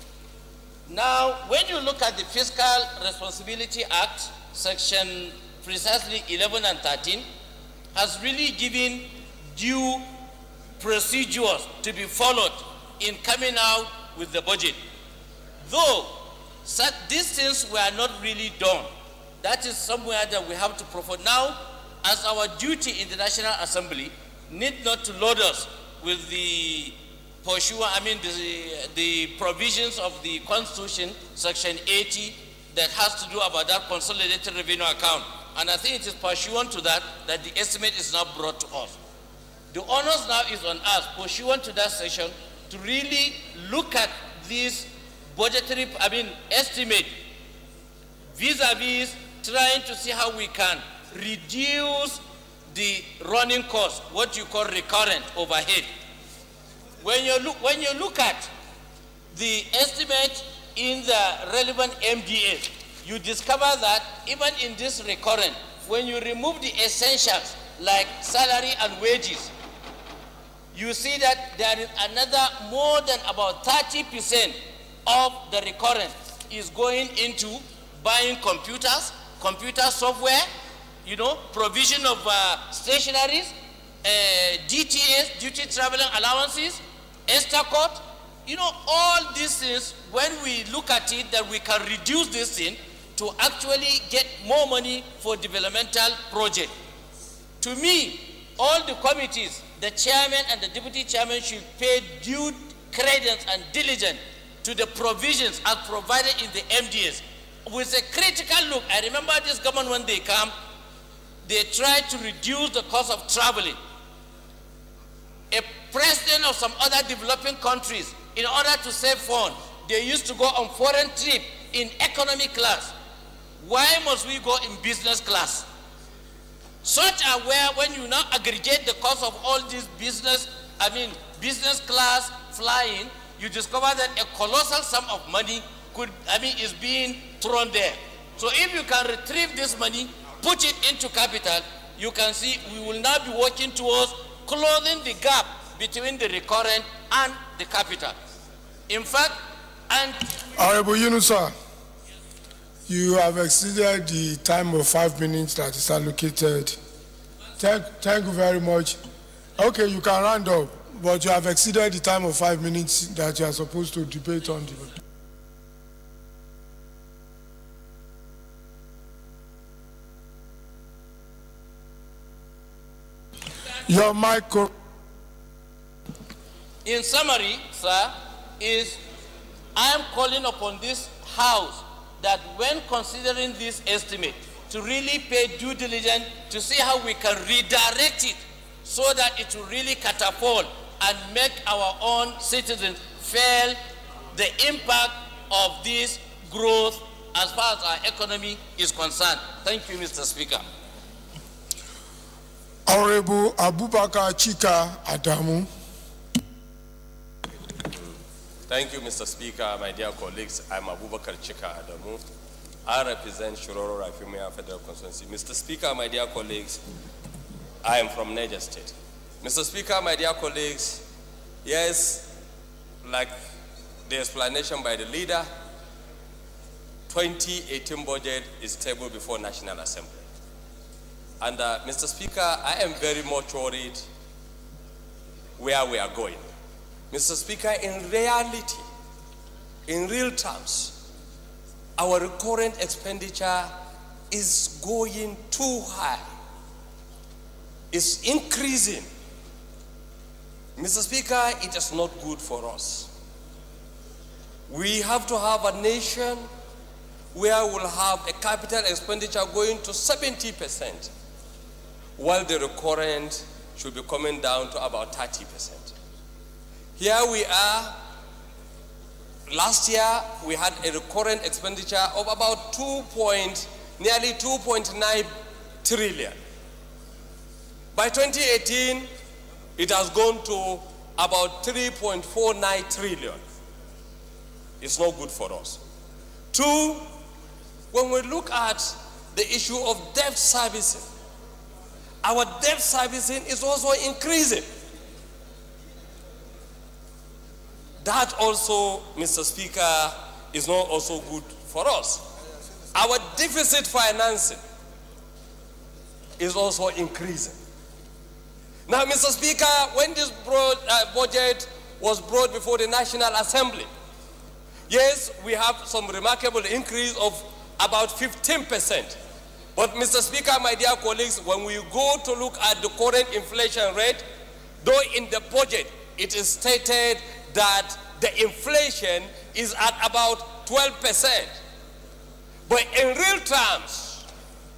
Now, when you look at the Fiscal Responsibility Act, section precisely 11 and 13, has really given due procedures to be followed in coming out with the budget. Though these things were not really done, that is somewhere that we have to profit. Now, as our duty in the National Assembly, need not to load us with the the provisions of the Constitution, section 80, that has to do about that consolidated revenue account. And I think it is pursuant to that that the estimate is now brought to us. The onus now is on us, pursuant to that section, to really look at this budgetary, estimate vis-a-vis trying to see how we can reduce the running cost, what you call recurrent overhead. When you look at the estimate in the relevant MDA, you discover that even in this recurrent, when you remove the essentials like salary and wages, you see that there is another more than about 30% of the recurrent is going into buying computers, computer software, provision of stationaries, DTAs, duty traveling allowances, Estacot, all these things, when we look at it, that we can reduce this thing to actually get more money for developmental project. To me, all the committees, the chairman and the deputy chairman should pay due credence and diligence to the provisions as provided in the MDS. With a critical look, I remember this government when they come, they tried to reduce the cost of traveling. A president of some other developing countries, in order to save funds, they used to go on foreign trip in economy class. Why must we go in business class? Such are where when you now aggregate the cost of all this business class flying, you discover that a colossal sum of money is being thrown there. So if you can retrieve this money, put it into capital, you can see we will now be working towards closing the gap between the recurrent and the capital. In fact, Honorable Yunusa, you have exceeded the time of 5 minutes that is allocated. Thank you very much. Okay, you can round up, but you have exceeded the time of 5 minutes that you are supposed to debate on. Your mic. In summary, sir, I am calling upon this House that when considering this estimate, to really pay due diligence to see how we can redirect it so that it will really catapult and make our own citizens feel the impact of this growth as far as our economy is concerned. Thank you, Mr. Speaker. Honorable Abubakar Chika Adamu. Thank you, Mr. Speaker. My dear colleagues, I'm Abubakar Chika Adamu. I represent Shiroro Rafimia Federal Constituency. Mr. Speaker, my dear colleagues, I am from Niger State. Mr. Speaker, my dear colleagues, yes, like the explanation by the leader, 2018 budget is tabled before National Assembly. And Mr. Speaker, I am very much worried where we are going. Mr. Speaker, in reality, in real terms, our recurrent expenditure is going too high. It's increasing. Mr. Speaker, it is not good for us. We have to have a nation where we'll have a capital expenditure going to 70%, while the recurrent should be coming down to about 30%. Here we are. Last year, we had a recurrent expenditure of about nearly 2.9 trillion. By 2018, it has gone to about 3.49 trillion. It's not good for us. Two, when we look at the issue of debt servicing, our debt servicing is also increasing. That also, Mr. Speaker, is not also good for us. Our deficit financing is also increasing. Now, Mr. Speaker, when this budget was brought before the National Assembly, yes, we have some remarkable increase of about 15%. But, Mr. Speaker, my dear colleagues, when we go to look at the current inflation rate, though in the budget it is stated that the inflation is at about 12%. But in real terms,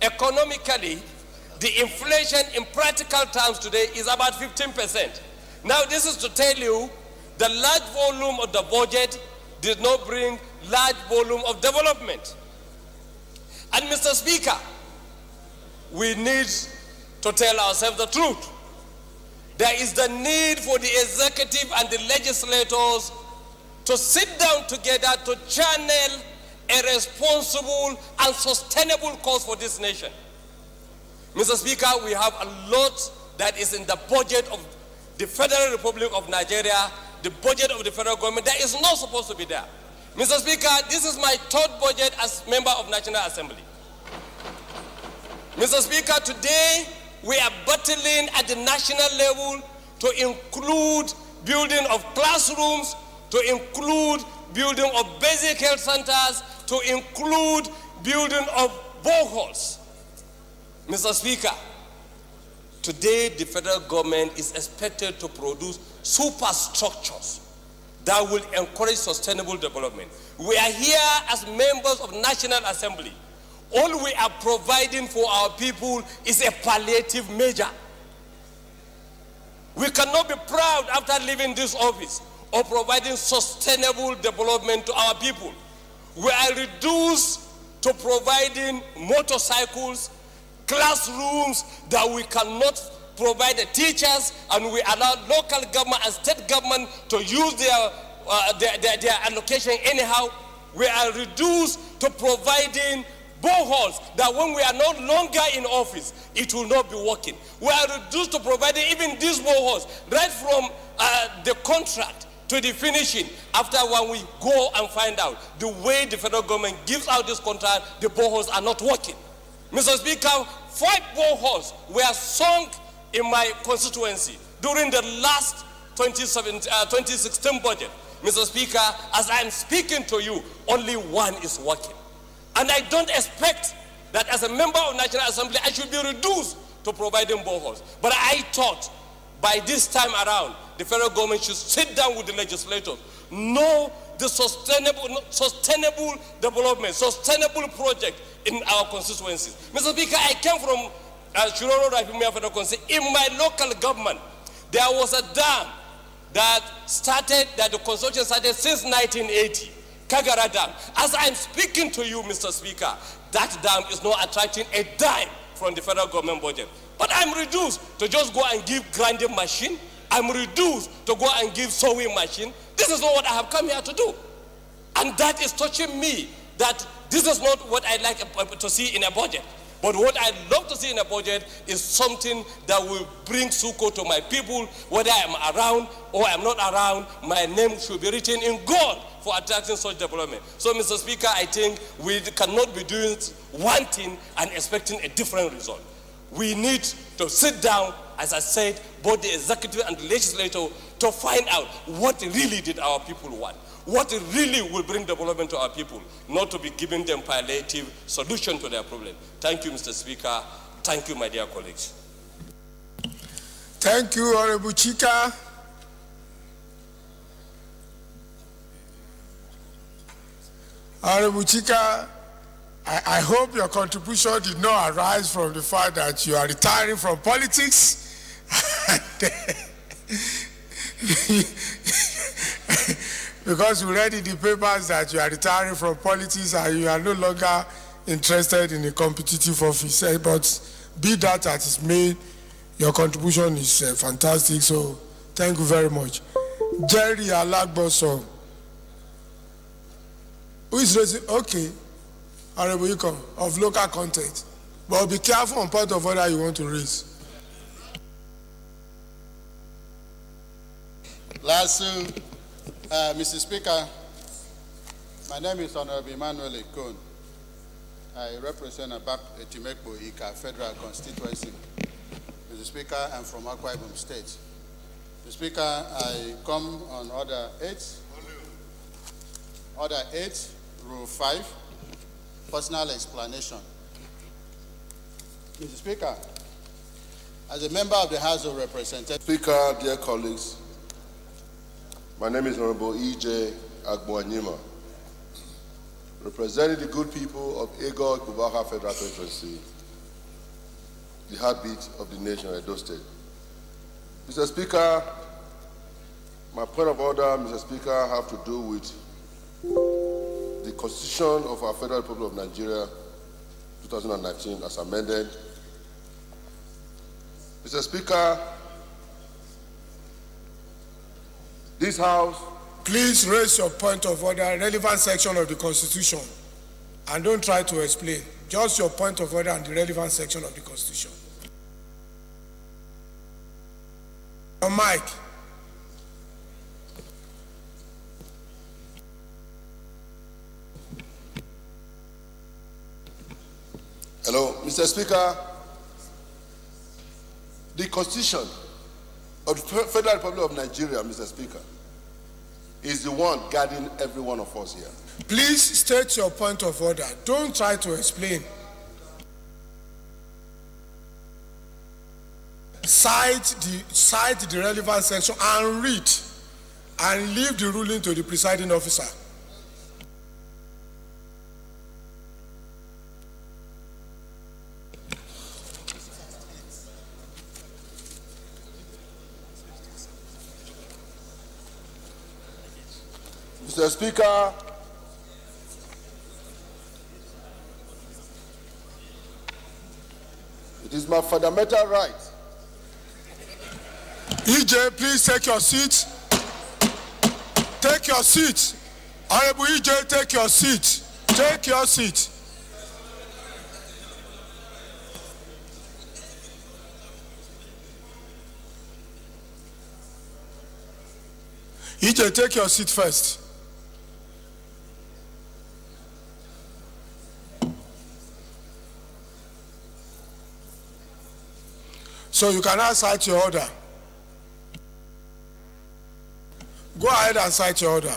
economically, the inflation in practical terms today is about 15%. Now, this is to tell you the large volume of the budget did not bring large volume of development. And Mr. Speaker, we need to tell ourselves the truth. There is the need for the executive and the legislators to sit down together to channel a responsible and sustainable cause for this nation. Mr. Speaker, we have a lot that is in the budget of the Federal Republic of Nigeria, the budget of the federal government that is not supposed to be there. Mr. Speaker, this is my third budget as member of National Assembly. Mr. Speaker, today we are battling at the national level to include building of classrooms, to include building of basic health centers, to include building of boreholes. Mr. Speaker, today the federal government is expected to produce superstructures that will encourage sustainable development. We are here as members of National Assembly. All we are providing for our people is a palliative measure. We cannot be proud after leaving this office of providing sustainable development to our people. We are reduced to providing motorcycles, classrooms that we cannot provide the teachers, and we allow local government and state government to use their allocation anyhow. We are reduced to providing boreholes that when we are no longer in office, it will not be working. We are reduced to providing even these boreholes right from the contract to the finishing. After when we go and find out the way the federal government gives out this contract, the boreholes are not working. Mr. Speaker, 5 boreholes were sunk in my constituency during the last 2016 budget. Mr. Speaker, as I am speaking to you, only 1 is working. And I don't expect that as a member of National Assembly, I should be reduced to providing boreholes. But I thought by this time around, the federal government should sit down with the legislators, know the sustainable development, sustainable project in our constituencies. Mr. Speaker, I came from Shiroro Raifimia Federal Constituency. In my local government, there was a dam that the construction started since 1980, Kagara Dam. As I'm speaking to you, Mr. Speaker, that dam is not attracting a dime from the federal government budget. But I'm reduced to just go and give grinding machine. I'm reduced to go and give sewing machine. This is not what I have come here to do. And that is touching me, that this is not what I like to see in a budget. But what I love to see in a budget is something that will bring succor to my people. Whether I'm around or I'm not around, my name should be written in gold for attracting such development. So, Mr. Speaker, I think we cannot be doing one thing and expecting a different result. We need to sit down, as I said, both the executive and the legislature, to find out what really did our people want, what really will bring development to our people, not to be giving them palliative solution to their problem. Thank you, Mr. Speaker. Thank you, my dear colleagues. Thank you, Honorable Chika. Honorable Chika, I hope your contribution did not arise from the fact that you are retiring from politics. Because we read in the papers that you are retiring from politics and you are no longer interested in a competitive office. But be that as it may, your contribution is fantastic, so thank you very much. Jerry Alagboso. Who is raising? Okay. Honorable Yukon, of local content. But be careful on point of order you want to raise. Mr. Speaker, my name is Honorable Emmanuel Ekon. I represent Abak Etimekbo Ika Federal Constituency. Mr. Speaker, I'm from Akwa Ibom State. Mr. Speaker, I come on Order 8, Rule 5, personal explanation. Mr. Speaker, as a member of the House of Representatives. Speaker, dear colleagues, my name is Honorable E.J. Agboanyima, representing the good people of Ego Kubaka Federal Constituency, the heartbeat of the nation, Edo State. Mr. Speaker, my point of order, Mr. Speaker, have to do with the Constitution of our Federal Republic of Nigeria, 2019, as amended. Mr. Speaker, this House... Please raise your point of order, relevant section of the Constitution, and don't try to explain. Just your point of order and the relevant section of the Constitution. Your mic. Hello, Mr. Speaker. The Constitution of the Federal Republic of Nigeria, Mr. Speaker, is the one guiding every one of us here. Please state your point of order. Don't try to explain. Cite the relevant section and read, and leave the ruling to the presiding officer. Mr. Speaker, is my fundamental right. EJ, please take your seat. Take your seat. Honorable EJ, take your seat. Take your seat. EJ, take your seat first. So you can now cite your order. Go ahead and cite your order.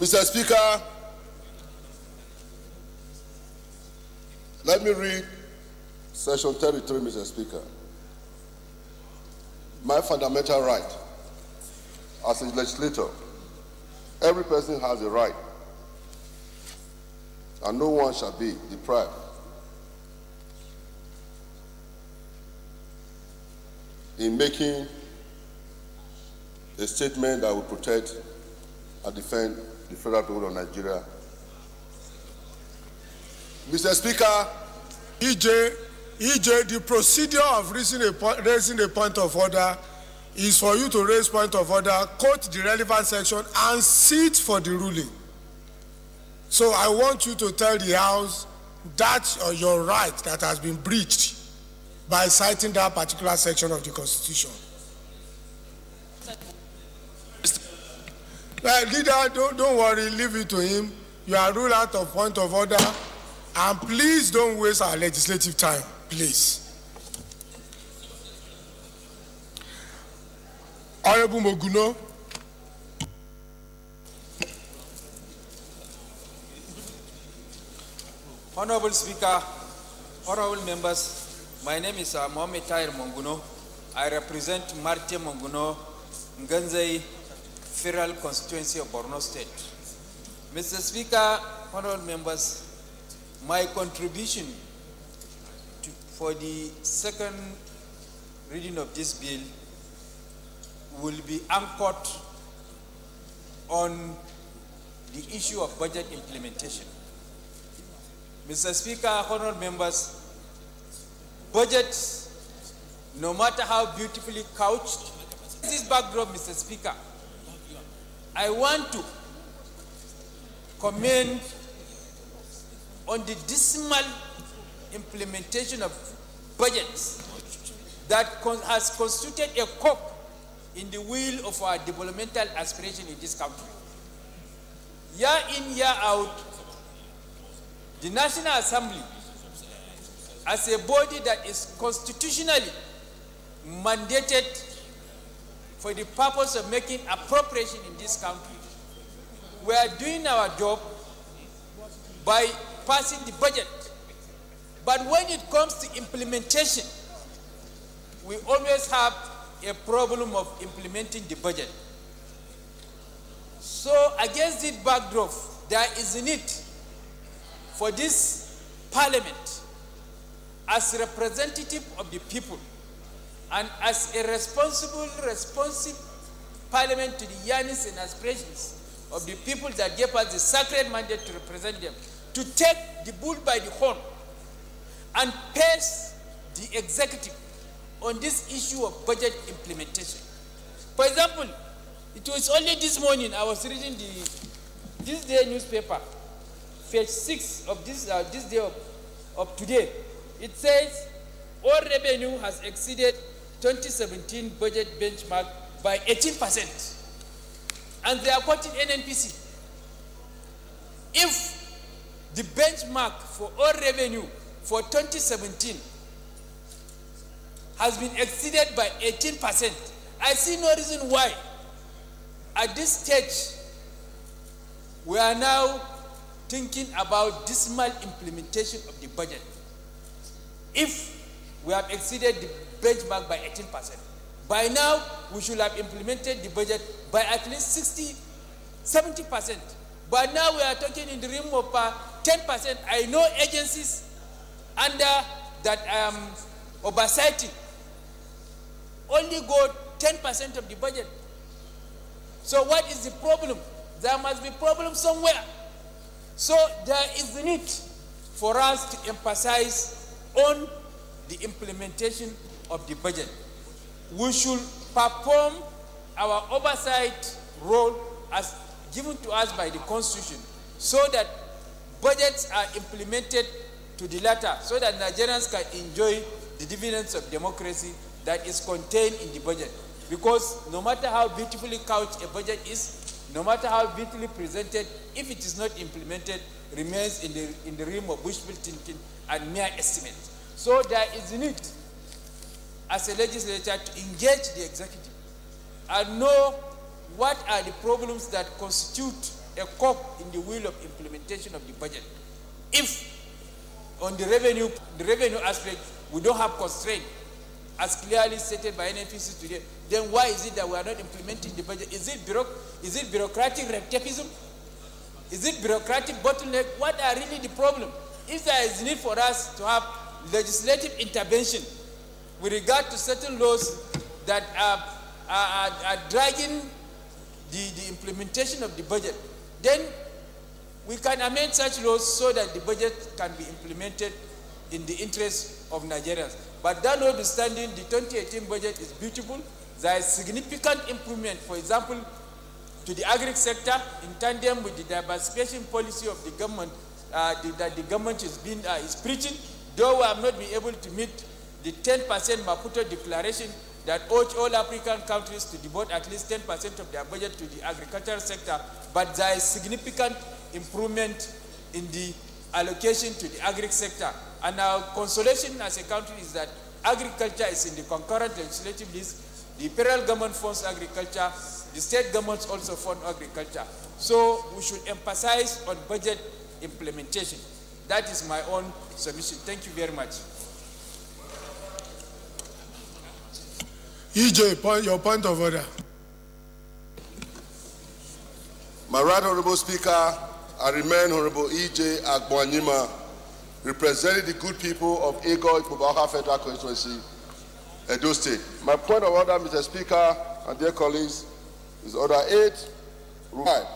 Mr. Speaker, let me read Section 33, Mr. Speaker. My fundamental right as a legislator, every person has a right, and no one shall be deprived in making a statement that will protect and defend the federal people of Nigeria. Mr. Speaker, EJ, the procedure of raising a point of order is for you to raise point of order, quote the relevant section, and sit for the ruling. So I want you to tell the House that your right that has been breached by citing that particular section of the Constitution. Leader, don't worry, leave it to him. You are ruled out of point of order, and please don't waste our legislative time, please. Honorable Moguno. Honorable Speaker, honorable members, my name is Mohamed Tahir Monguno. I represent Marte Monguno, Nganzai, Federal Constituency of Borno State. Mr. Speaker, honorable members, my contribution for the second reading of this bill will be anchored on the issue of budget implementation. Mr. Speaker, honorable members, budgets, no matter how beautifully couched, this backdrop, Mr. Speaker, I want to comment on the dismal implementation of budgets that has constituted a cog in the wheel of our developmental aspiration in this country. Year in, year out, the National Assembly, as a body that is constitutionally mandated for the purpose of making appropriation in this country, we are doing our job by passing the budget. But when it comes to implementation, we always have a problem of implementing the budget. So against this backdrop, there is a need for this parliament, as representative of the people and as a responsive parliament to the yearnings and aspirations of the people that gave us the sacred mandate to represent them, to take the bull by the horn and pace the executive on this issue of budget implementation. For example, it was only this morning I was reading this day newspaper, page 6 of this day of today. It says all revenue has exceeded 2017 budget benchmark by 18%. And they are quoting NNPC. If the benchmark for all revenue for 2017 has been exceeded by 18%, I see no reason why at this stage we are now thinking about dismal implementation of the budget if we have exceeded the benchmark by 18%. By now, we should have implemented the budget by at least 60, 70%. But now we are talking in the realm of 10%. I know agencies under that I am oversighting only go 10% of the budget. So what is the problem? There must be problem somewhere. So there is the need for us to emphasize on the implementation of the budget. We should perform our oversight role as given to us by the Constitution so that budgets are implemented to the latter, so that Nigerians can enjoy the dividends of democracy that is contained in the budget. Because no matter how beautifully couched a budget is, no matter how beautifully presented, if it is not implemented, remains in the realm of wishful thinking and mere estimate. So there is a need as a legislature to engage the executive and know what are the problems that constitute a cog in the wheel of implementation of the budget. If on the revenue aspect we don't have constraint, as clearly stated by NNPC today, then why is it that we are not implementing the budget? Is it bureaucratic rectificism? Is it bureaucratic bottleneck? What are really the problem? If there is need for us to have legislative intervention with regard to certain laws that are dragging the implementation of the budget, then we can amend such laws so that the budget can be implemented in the interest of Nigerians. But that notwithstanding, the 2018 budget is beautiful. There is significant improvement, for example, to the agri sector in tandem with the diversification policy of the government that the government is preaching, though we have not been able to meet the 10% Maputo declaration that urged all African countries to devote at least 10% of their budget to the agricultural sector, but there is significant improvement in the allocation to the agri sector. And our consolation as a country is that agriculture is in the concurrent legislative list. The federal government funds agriculture. The state governments also fund agriculture. So we should emphasize on budget implementation. That is my own submission. Thank you very much. EJ, your point of order. My right honorable speaker, I remain Honorable E.J. Agboanyima, representing the good people of Ego Ikpobaha Federal Constituency, Edo State. My point of order, Mr. Speaker and dear colleagues, is Order 8,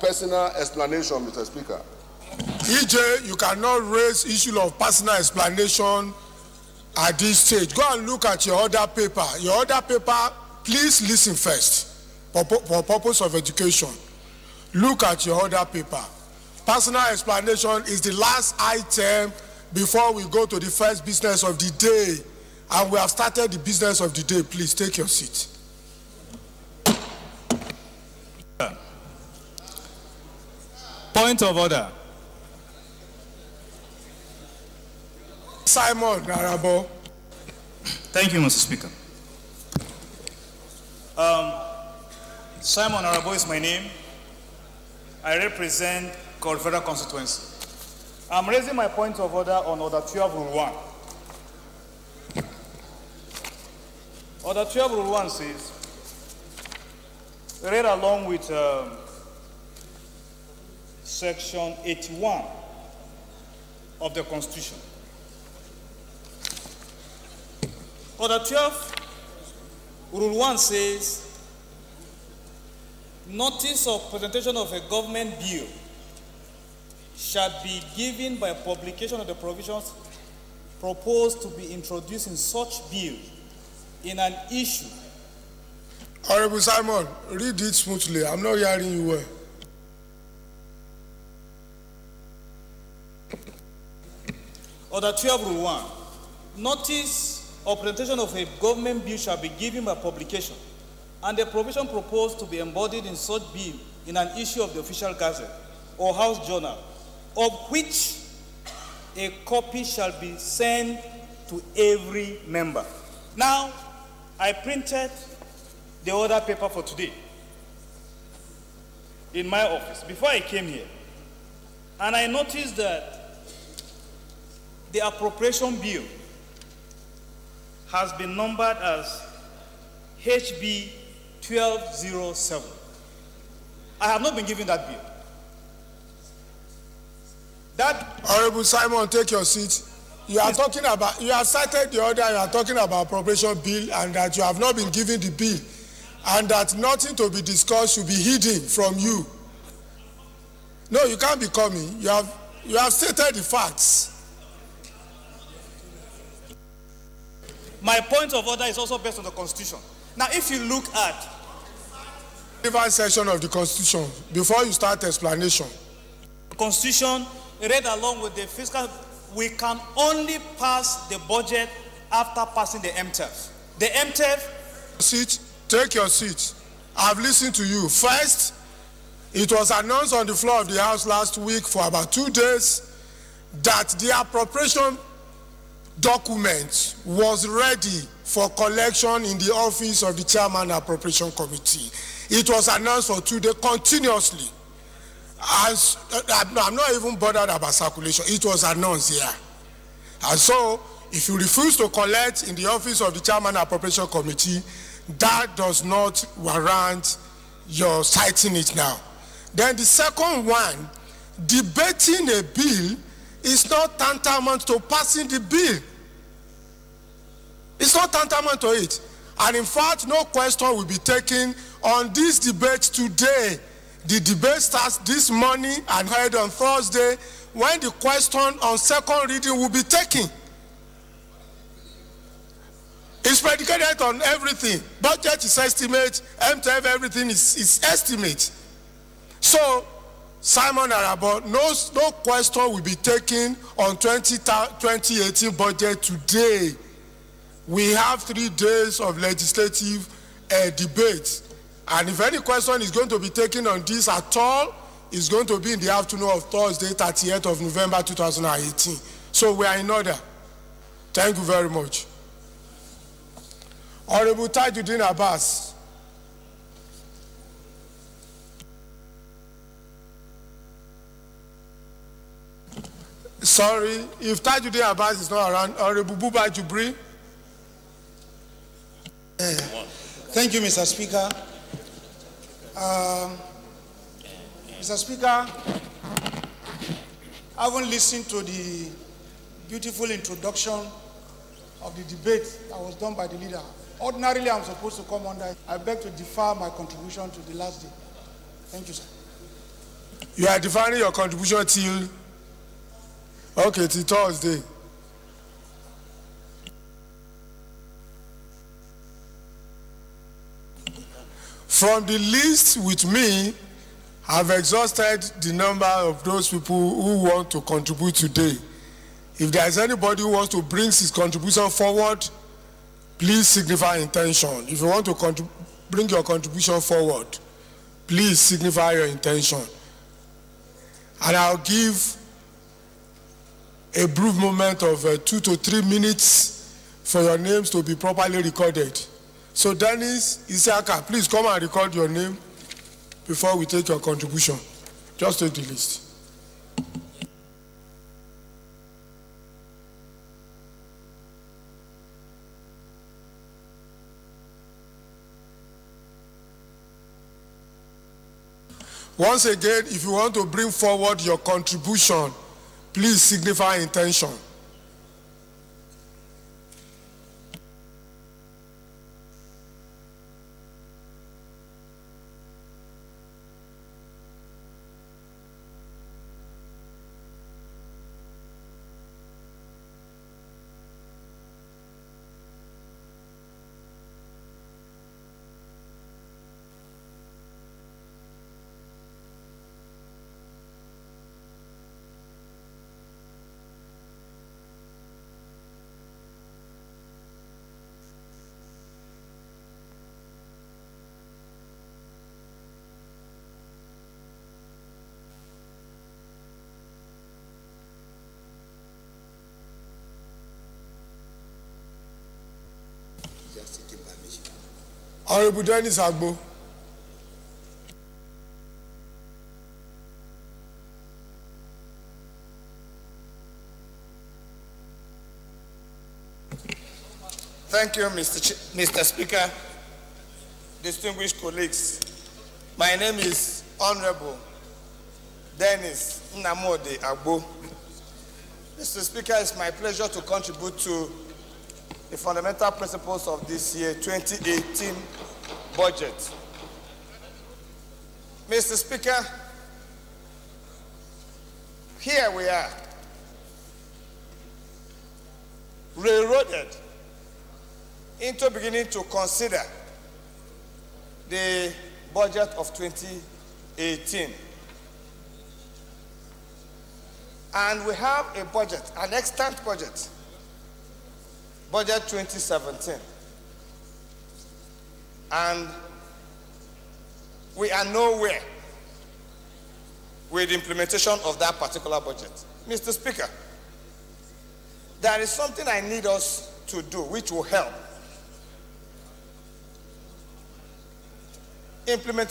personal explanation, Mr. Speaker. EJ, you cannot raise issue of personal explanation at this stage. Go and look at your order paper. Your order paper, please listen first for purpose of education. Look at your order paper. Personal explanation is the last item before we go to the first business of the day. And we have started the business of the day. Please take your seat. Point of order. Simon Narabo. Thank you, Mr. Speaker. Simon Narabo is my name. I represent Federal Constituency. I'm raising my point of order on Order 12, Rule 1. Order 12, Rule 1 says, read along with Section 81 of the Constitution. Order 12, Rule 1 says, notice of presentation of a government bill shall be given by publication of the provisions proposed to be introduced in such bill in an issue. Honorable Simon, read it smoothly. I'm not hearing you well. Order 12, Rule 1. Notice of presentation of a government bill shall be given by publication, and the provision proposed to be embodied in such bill in an issue of the official gazette or house journal, of which a copy shall be sent to every member. Now, I printed the order paper for today in my office before I came here, and I noticed that the appropriation bill has been numbered as HB 1207. I have not been given that bill. Honorable Simon, take your seat. You are talking about, you have cited the order, you are talking about appropriation bill, and that you have not been given the bill, and that nothing to be discussed should be hidden from you. No, you can't be coming. You have stated the facts. My point of order is also based on the Constitution. Now, if you look at Relevant section of the Constitution, before you start explanation. the Constitution, read along with the fiscal, we can only pass the budget after passing the MTF. The MTF. Sit, take your seat. I've listened to you. First, it was announced on the floor of the House last week for about 2 days that the appropriation document was ready for collection in the office of the Chairman Appropriation Committee. It was announced for 2 days continuously. I'm not even bothered about circulation. It was announced here. And so, if you refuse to collect in the office of the Chairman Appropriation Committee, that does not warrant your citing it now. Then the second one, debating a bill is not tantamount to passing the bill. It's not tantamount to it. And in fact, no question will be taken on this debate today. The debate starts this morning and held on Thursday, when the question on second reading will be taken. It's predicated on everything. Budget is estimate, MTF, everything is estimate. So, Simon Arabo, no question will be taken on 2018 budget today. We have 3 days of legislative debate. And if any question is going to be taken on this at all, it's going to be in the afternoon of Thursday, 30th of November 2018. So we are in order. Thank you very much. Honorable Tajuddin Abbas. Sorry, if Tajuddin Abbas is not around, Honorable Buba Jubri. Thank you, Mr. Speaker. Mr. Speaker, having listened to the beautiful introduction of the debate that was done by the leader, ordinarily I'm supposed to come under. I beg to defer my contribution to the last day. Thank you, sir. You are deferring your contribution till, okay, till Thursday. From the list with me, I've exhausted the number of those people who want to contribute today. If there is anybody who wants to bring his contribution forward, please signify intention. If you want to bring your contribution forward, please signify your intention. And I'll give a brief moment of 2 to 3 minutes for your names to be properly recorded. So Dennis Isiaka, please come and record your name before we take your contribution. Just take the list. Once again, if you want to bring forward your contribution, please signify intention. Honorable Dennis Agbo. Thank you, Mr. Speaker. distinguished colleagues, my name is Honorable Dennis Nnamdi Agbo. Mr. Speaker, it's my pleasure to contribute to the fundamental principles of this year 2018 budget. Mr. Speaker, here we are, railroaded into beginning to consider the budget of 2018. And we have a budget, an extant budget, budget 2017. And we are nowhere with the implementation of that particular budget. Mr. Speaker, there is something I need us to do which will help. Implementation